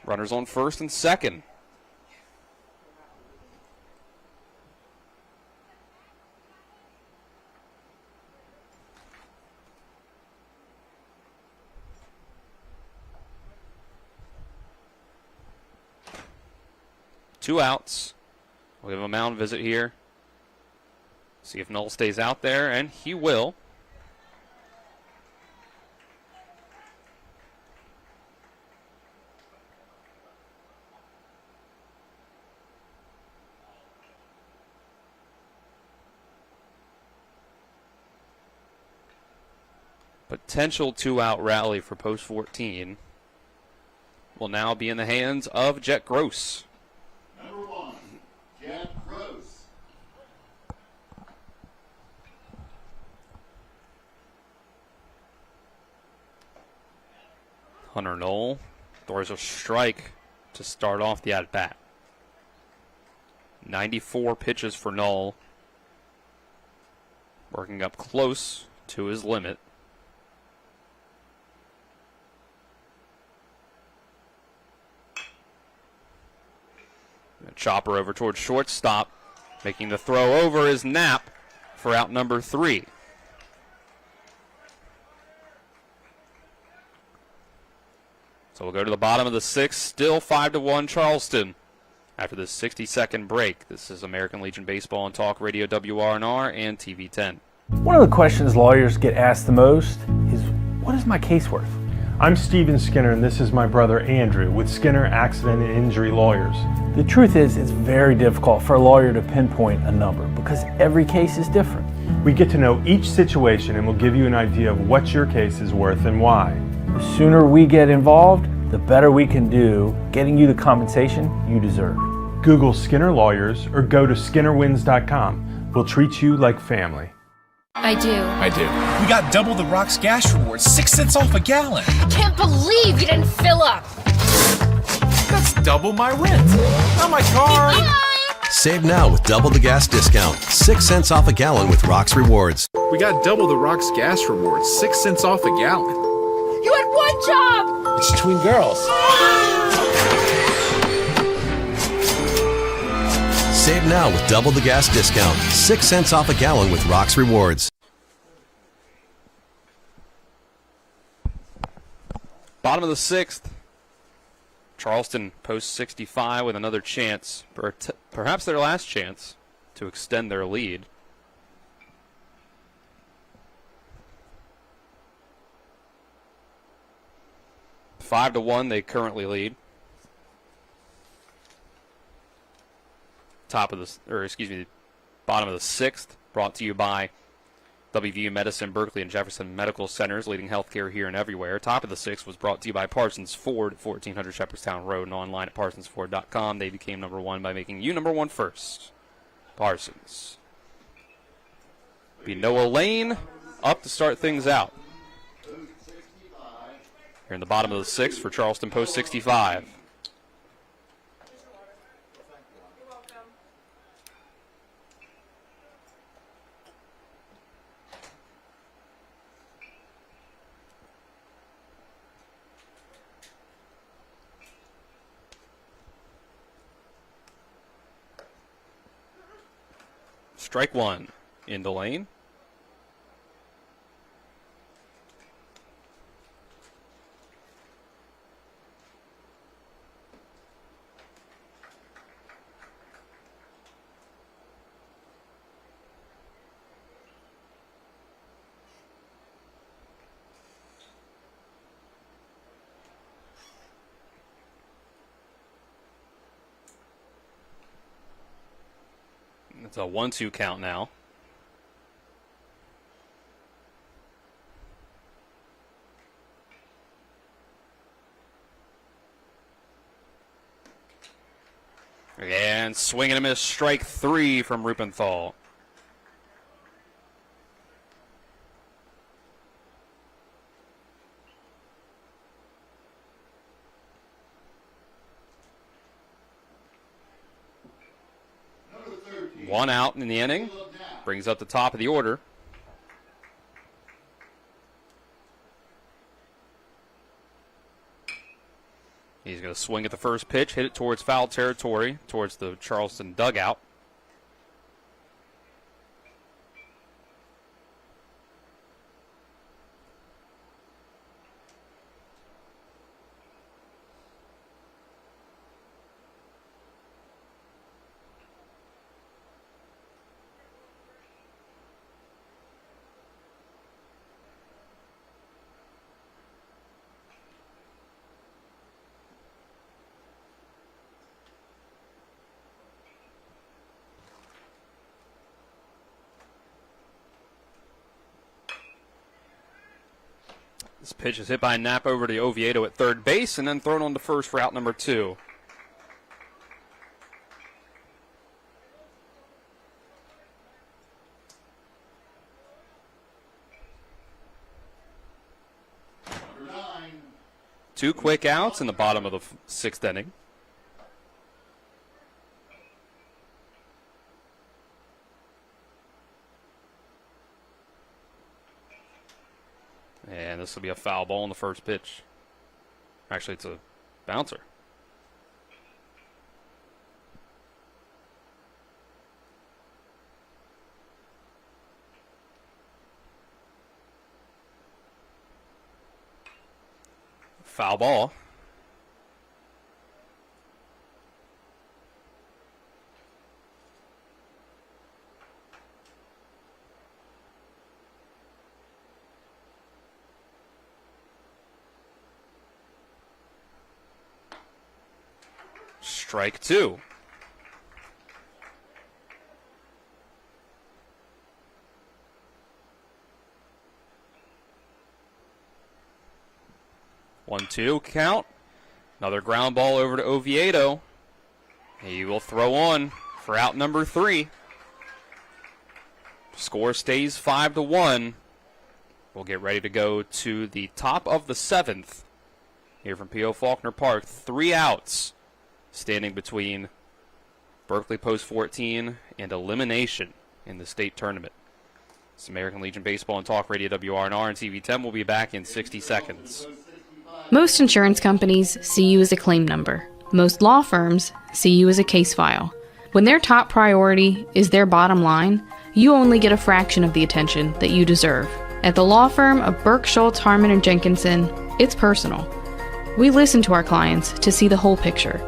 Runners on first and second. Two outs. We'll give him a mound visit here. See if Null stays out there, and he will. Potential 2-out rally for post 14 will now be in the hands of Jet Gross. Number 1, Jet Gross. Hunter Knoll throws a strike to start off the at-bat. 94 pitches for Knoll. Working up close to his limit. Chopper over towards shortstop. Making the throw over is Knapp for out number 3. So we'll go to the bottom of the 6th. Still 5-1 Charleston after this 60-second break. This is American Legion Baseball and Talk Radio WRNR and TV 10. One of the questions lawyers get asked the most is, what is my case worth? I'm Steven Skinner, and this is my brother Andrew with Skinner Accident and Injury Lawyers. The truth is, it's very difficult for a lawyer to pinpoint a number because every case is different. We get to know each situation and we'll give you an idea of what your case is worth and why. The sooner we get involved, the better we can do getting you the compensation you deserve. Google Skinner Lawyers or go to skinnerwins.com. We'll treat you like family. I do. I do. We got double the Rock's gas rewards, 6 cents off a gallon. Can't believe you didn't fill up. That's double my rent. Not my car. Save now with double the gas discount. 6 cents off a gallon with Rock's Rewards. We got double the Rock's gas rewards, 6 cents off a gallon. You had one job. It's between girls. Save now with double the gas discount. 6 cents off a gallon with Rock's Rewards. Bottom of the 6th. Charleston post 65 with another chance, perhaps their last chance, to extend their lead. Five to 1 they currently lead. Bottom of the 6th, brought to you by WVU Medicine, Berkeley, and Jefferson Medical Centers, leading healthcare here and everywhere. Top of the 6th was brought to you by Parsons Ford, 1400 Shepherdstown Road, and online at parsonsford.com. They became number 1 by making you number 1 first. Parsons. Be Noah Lane up to start things out. Here in the bottom of the 6th for Charleston post 65. Strike 1 into lane. It's a 1-2 count now. And swing and a miss, strike 3 from Rupenthal. One out in the inning. Brings up the top of the order. He's going to swing at the first pitch, hit it towards foul territory, towards the Charleston dugout. This pitch is hit by Knapp over to Oviedo at third base and then thrown on to first for out number 2. Number 9. 2 quick outs in the bottom of the 6th inning. And this will be a foul ball on the first pitch. Actually, it's a bouncer. Foul ball. Strike two. One-two count. Another ground ball over to Oviedo. He will throw on for out number 3. Score stays 5-1. We'll get ready to go to the top of the 7th here from P.O. Faulkner Park. 3 outs standing between Berkeley Post 14 and elimination in the state tournament. It's American Legion Baseball and Talk Radio WRNR and TV 10. We'll be back in 60 seconds. Most insurance companies see you as a claim number. Most law firms see you as a case file. When their top priority is their bottom line, you only get a fraction of the attention that you deserve. At the law firm of Burke, Schultz, Harmon, and Jenkinson, it's personal. We listen to our clients to see the whole picture,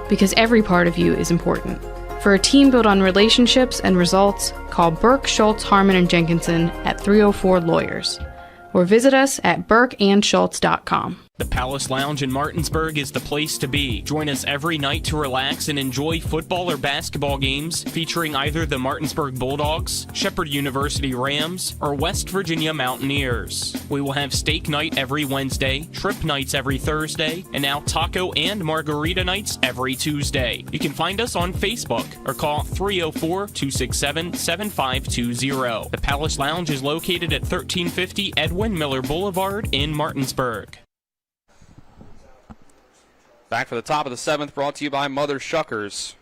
because every part of you is important. For a team built on relationships and results, call Burke, Schultz, Harmon, and Jenkinson at 304 Lawyers, or visit us at burkeandschultz.com. The Palace Lounge in Martinsburg is the place to be. Join us every night to relax and enjoy football or basketball games featuring either the Martinsburg Bulldogs, Shepherd University Rams, or West Virginia Mountaineers. We will have steak night every Wednesday, trip nights every Thursday, and now taco and margarita nights every Tuesday. You can find us on Facebook or call 304-267-7520. The Palace Lounge is located at 1350 Edwin Miller Boulevard in Martinsburg. Back for the top of the 7th, brought to you by Mother Shuckers.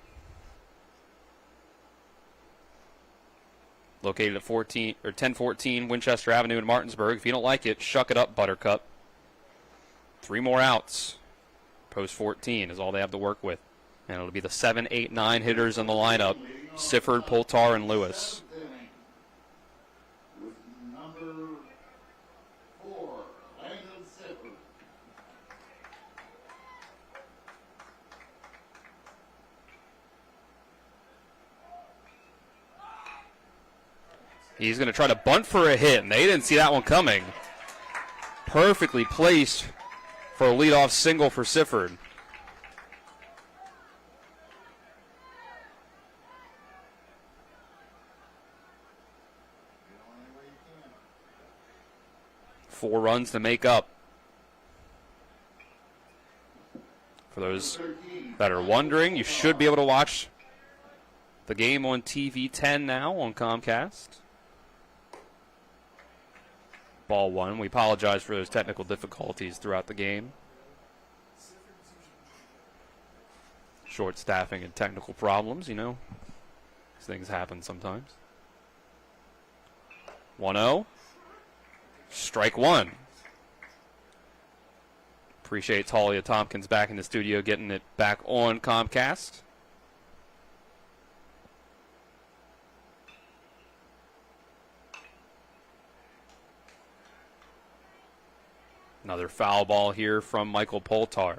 Located at 1014 Winchester Avenue in Martinsburg. If you don't like it, shuck it up, Buttercup. 3 more outs. Post 14 is all they have to work with. And it'll be the 7, 8, 9 hitters in the lineup. Sifford, Poltar, and Lewis. He's going to try to bunt for a hit, and they didn't see that one coming. Perfectly placed for a leadoff single for Sifford. Four runs to make up. For those that are wondering, you should be able to watch the game on TV 10 now on Comcast. Ball 1. We apologize for those technical difficulties throughout the game. Short staffing and technical problems, you know. These things happen sometimes. 1-0. Strike 1. Appreciate Talia Tompkins back in the studio getting it back on Comcast. Another foul ball here from Michael Poltar.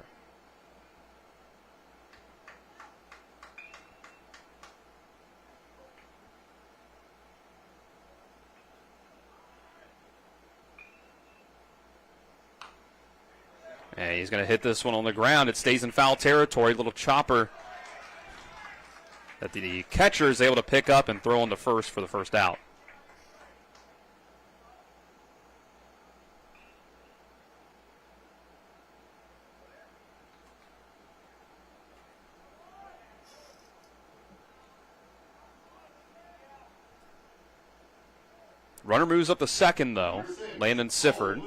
And he's going to hit this one on the ground. It stays in foul territory. Little chopper that the catcher is able to pick up and throw on to first for the first out. Runner moves up to second, though. Landon Sifford.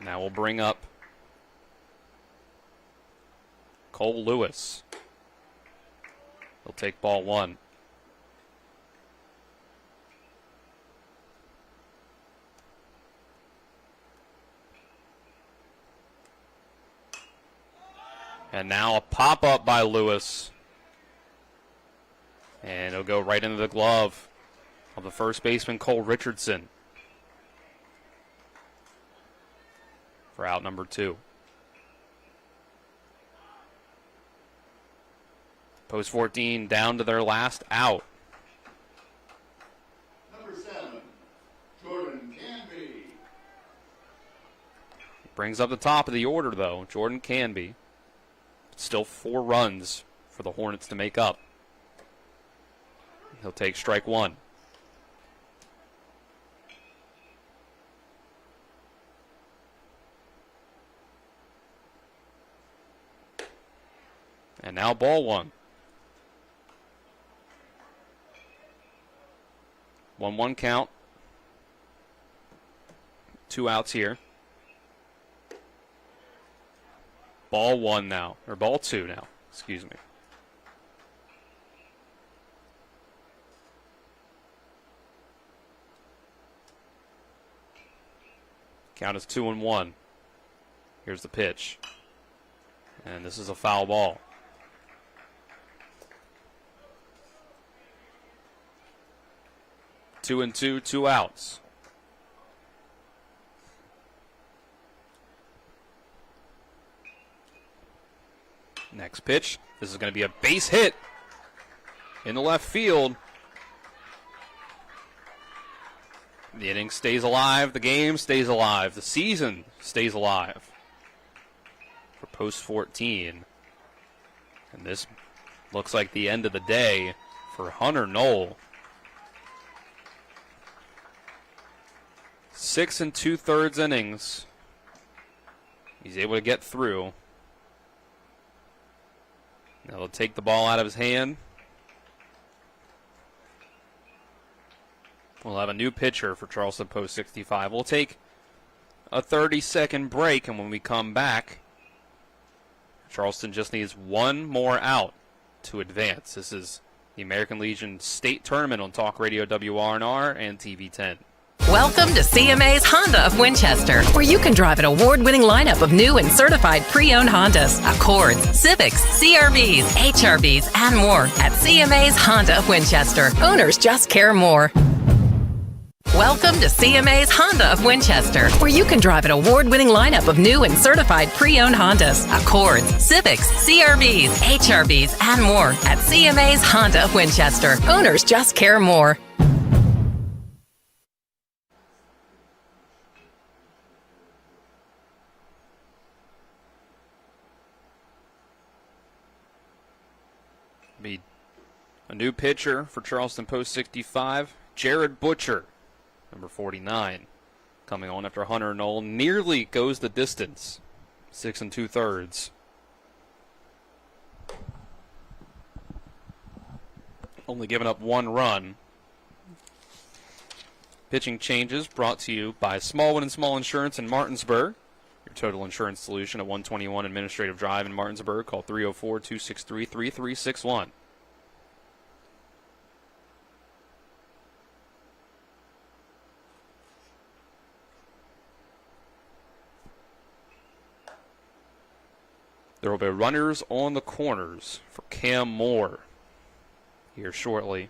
Now we'll bring up Cole Lewis. He'll take ball 1. And now a pop-up by Lewis. And it'll go right into the glove of the first baseman, Cole Richardson, for out number 2. Post 14 down to their last out. Brings up the top of the order, though, Jordan Canby. Still 4 runs for the Hornets to make up. He'll take strike 1. And now ball 1. 1-1 count. 2 outs here. Ball 1 now, or ball 2 now, excuse me. Count is 2-1. Here's the pitch. And this is a foul ball. Two and two, 2 outs. Next pitch. This is going to be a base hit in the left field. The inning stays alive. The game stays alive. The season stays alive for Post 14. And this looks like the end of the day for Hunter Knoll. 6 2/3 innings. He's able to get through. Now they'll take the ball out of his hand. We'll have a new pitcher for Charleston Post 65. We'll take a 30-second break, and when we come back, Charleston just needs 1 more out to advance. This is the American Legion State Tournament on Talk Radio WRNR and TV 10. Welcome to CMA's Honda of Winchester, where you can drive an award-winning lineup of new and certified pre-owned Hondas, Accords, Civics, CRVs, HRVs, and more at CMA's Honda of Winchester. Owners just care more. Welcome to CMA's Honda of Winchester, where you can drive an award-winning lineup of new and certified pre-owned Hondas, Accords, Civics, CRVs, HRVs, and more at CMA's Honda of Winchester. Owners just care more. Be a new pitcher for Charleston Post 65, Jared Butcher, number 49, coming on after Hunter Knoll nearly goes the distance, 6 2/3. Only giving up 1 run. Pitching changes brought to you by Smallwood and Small Insurance in Martinsburg. Your total insurance solution at 121 Administrative Drive in Martinsburg. Call 304-263-3361. There will be runners on the corners for Cam Moore here shortly.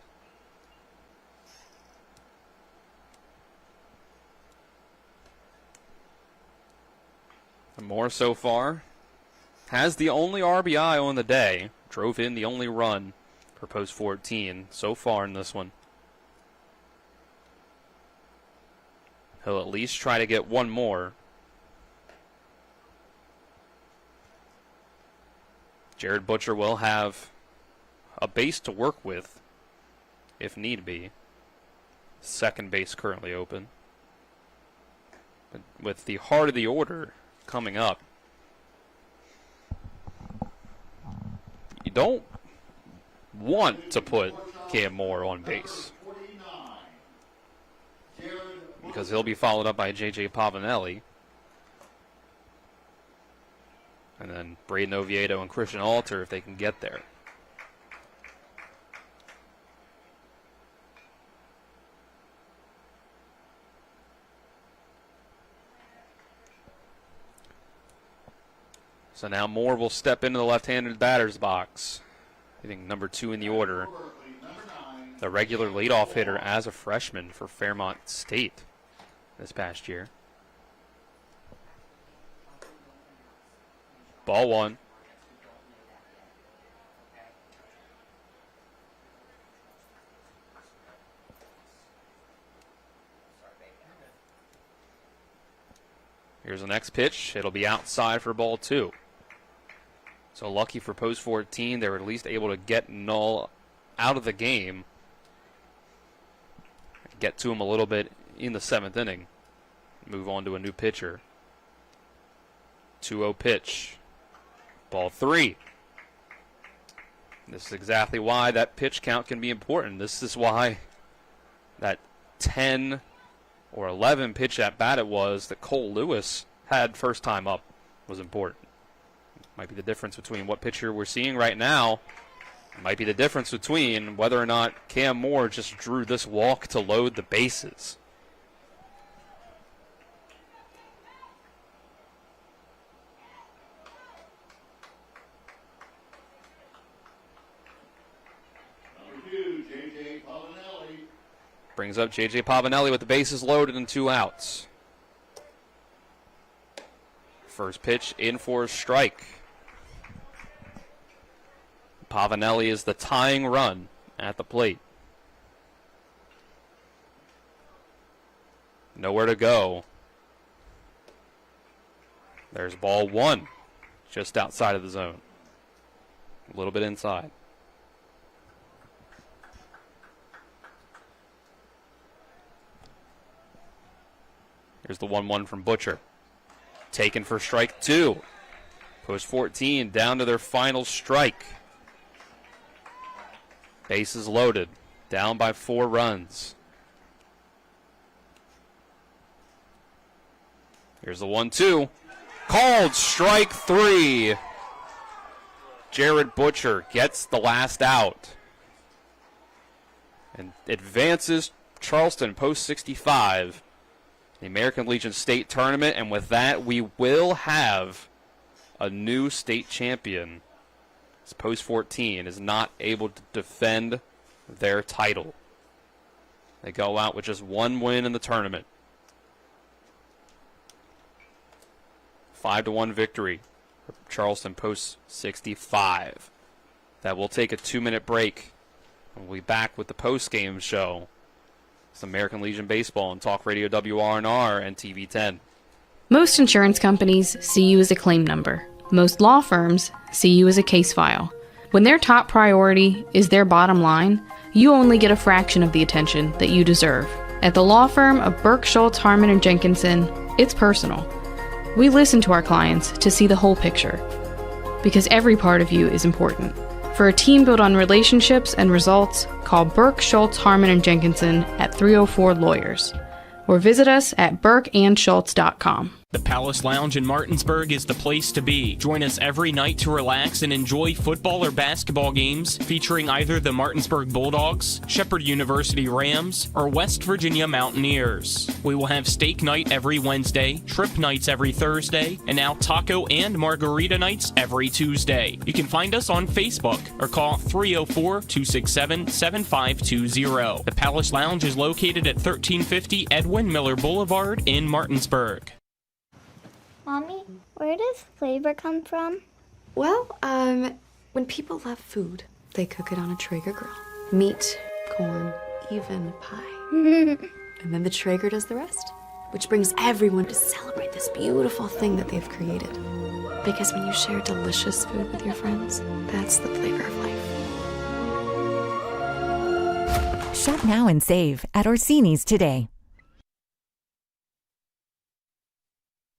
And Moore so far has the only RBI on the day. Drove in the only run for Post 14 so far in this one. He'll at least try to get 1 more. Jared Butcher will have a base to work with if need be. Second base currently open. But with the heart of the order coming up, you don't want to put Cam Moore on base because he'll be followed up by J.J. Pavanelli. And then Braden Oviedo and Christian Alter if they can get there. So now Moore will step into the left-handed batter's box. Hitting number 2 in the order. The regular leadoff hitter as a freshman for Fairmont State this past year. Ball 1. Here's the next pitch. It'll be outside for ball 2. So lucky for Post 14, they were at least able to get Null out of the game. Get to him a little bit in the 7th inning. Move on to a new pitcher. 2-0 pitch. Ball 3. This is exactly why that pitch count can be important. This is why that 10 or 11 pitch at bat it was that Cole Lewis had first time up was important. Might be the difference between what pitcher we're seeing right now. Might be the difference between whether or not Cam Moore just drew this walk to load the bases. Brings up J.J. Pavanelli with the bases loaded and 2 outs. First pitch in for a strike. Pavanelli is the tying run at the plate. Nowhere to go. There's ball 1, just outside of the zone. A little bit inside. Here's the 1-1 from Butcher. Taken for strike 2. Post 14 down to their final strike. Bases loaded. Down by 4 runs. Here's the 1-2. Called strike 3. Jared Butcher gets the last out. And advances Charleston post 65. The American Legion State Tournament, and with that, we will have a new state champion. As Post 14 is not able to defend their title. They go out with just 1 win in the tournament. 5-1 victory for Charleston Post 65. That will take a 2-minute break. We'll be back with the post-game show. It's American Legion Baseball on Talk Radio WRNR and TV 10. Most insurance companies see you as a claim number. Most law firms see you as a case file. When their top priority is their bottom line, you only get a fraction of the attention that you deserve. At the law firm of Burke, Schultz, Harmon, and Jenkinson, it's personal. We listen to our clients to see the whole picture, because every part of you is important. For a team built on relationships and results, call Burke, Schultz, Harmon, and Jenkinson at 304 Lawyers, or visit us at burkeandschultz.com. The Palace Lounge in Martinsburg is the place to be. Join us every night to relax and enjoy football or basketball games featuring either the Martinsburg Bulldogs, Shepherd University Rams, or West Virginia Mountaineers. We will have steak night every Wednesday, trip nights every Thursday, and now taco and margarita nights every Tuesday. You can find us on Facebook or call 304-267-7520. The Palace Lounge is located at 1350 Edwin Miller Boulevard in Martinsburg. Mommy, where does flavor come from? Well, when people love food, they cook it on a Traeger grill. Meat, corn, even pie. And then the Traeger does the rest, which brings everyone to celebrate this beautiful thing that they've created. Because when you share delicious food with your friends, that's the flavor of life. Shop now and save at Orsini's today.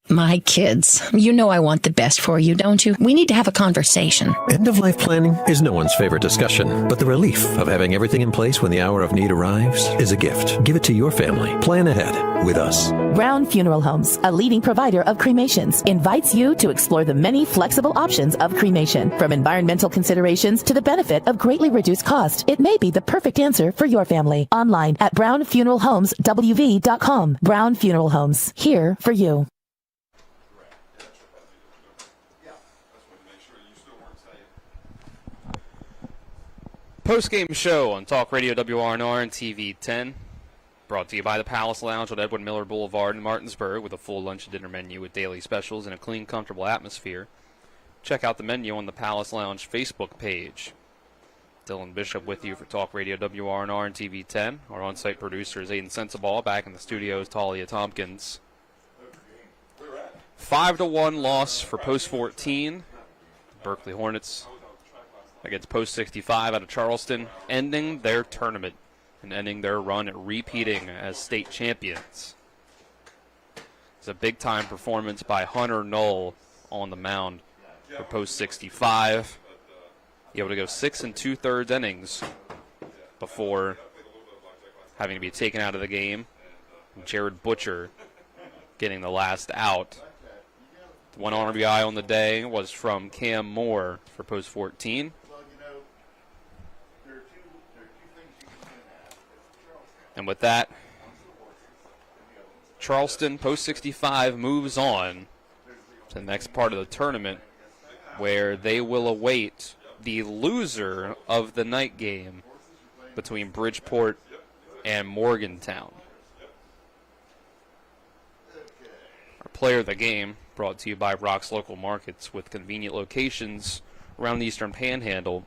My kids, you know I want the best for you, don't you? We need to have a conversation. End-of-life planning is no one's favorite discussion, but the relief of having everything in place when the hour of need arrives is a gift. Give it to your family. Plan ahead with us. Brown Funeral Homes, a leading provider of cremations, invites you to explore the many flexible options of cremation. From environmental considerations to the benefit of greatly reduced cost, it may be the perfect answer for your family. Online at brownfuneralhomeswv.com. Brown Funeral Homes, here for you. Post-game show on Talk Radio WRNR and TV 10. Brought to you by the Palace Lounge on Edwin Miller Boulevard in Martinsburg with a full lunch and dinner menu with daily specials and a clean, comfortable atmosphere. Check out the menu on the Palace Lounge Facebook page. Dylan Bishop with you for Talk Radio WRNR and TV 10. Our on-site producer is Aiden Sensabaugh. Back in the studio is Talia Tompkins. 5-1 loss for Post 14. Berkeley Hornets against Post 65 out of Charleston, ending their tournament and ending their run at repeating as state champions. It's a big-time performance by Hunter Knoll on the mound for Post 65. Able to go 6 2/3 innings before having to be taken out of the game. Jared Butcher getting the last out. The one RBI on the day was from Cam Moore for Post 14. And with that, Charleston, Post 65, moves on to the next part of the tournament, where they will await the loser of the night game between Bridgeport and Morgantown. Our player of the game, brought to you by Rock's Local Markets, with convenient locations around the Eastern Panhandle.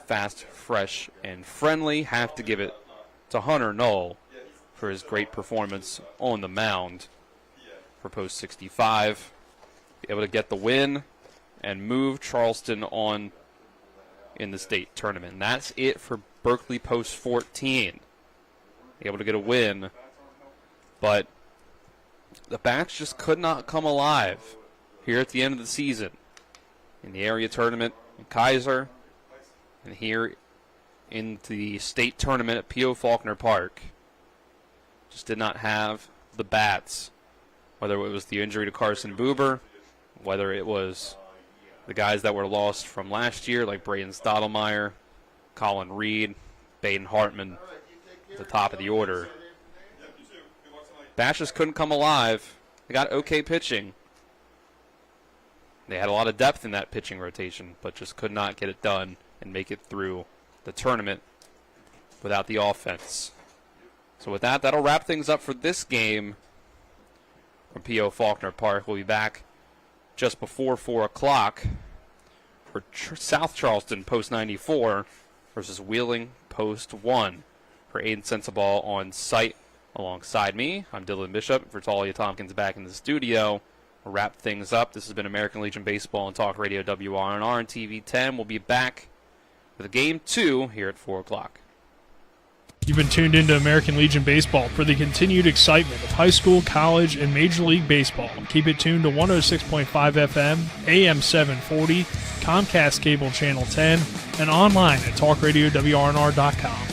Fast, fresh, and friendly. Have to give it to Hunter Knoll for his great performance on the mound for Post 65. Be able to get the win and move Charleston on in the state tournament. And that's it for Berkeley Post 14. Able to get a win, but the bats just could not come alive here at the end of the season in the area tournament in Kaiser and here in the state tournament at P.O. Faulkner Park. Just did not have the bats, whether it was the injury to Carson Buber, whether it was the guys that were lost from last year like Braden Stottlemyre, Colin Reed, Baden Hartman at the top of the order. Bats just couldn't come alive. They got okay pitching. They had a lot of depth in that pitching rotation, but just could not get it done and make it through the tournament without the offense. So with that, that'll wrap things up for this game from P.O. Faulkner Park. We'll be back just before 4 o'clock for South Charleston Post 94 versus Wheeling Post 1 for Aiden Sensabaugh on site alongside me. I'm Dylan Bishop. For Talia Tompkins back in the studio. We'll wrap things up. This has been American Legion Baseball on Talk Radio WRNR and TV 10. We'll be back with Game 2 here at 4 o'clock. You've been tuned into American Legion Baseball for the continued excitement of high school, college, and Major League Baseball. Keep it tuned to 106.5 FM, AM 740, Comcast Cable Channel 10, and online at talkradiowrnr.com.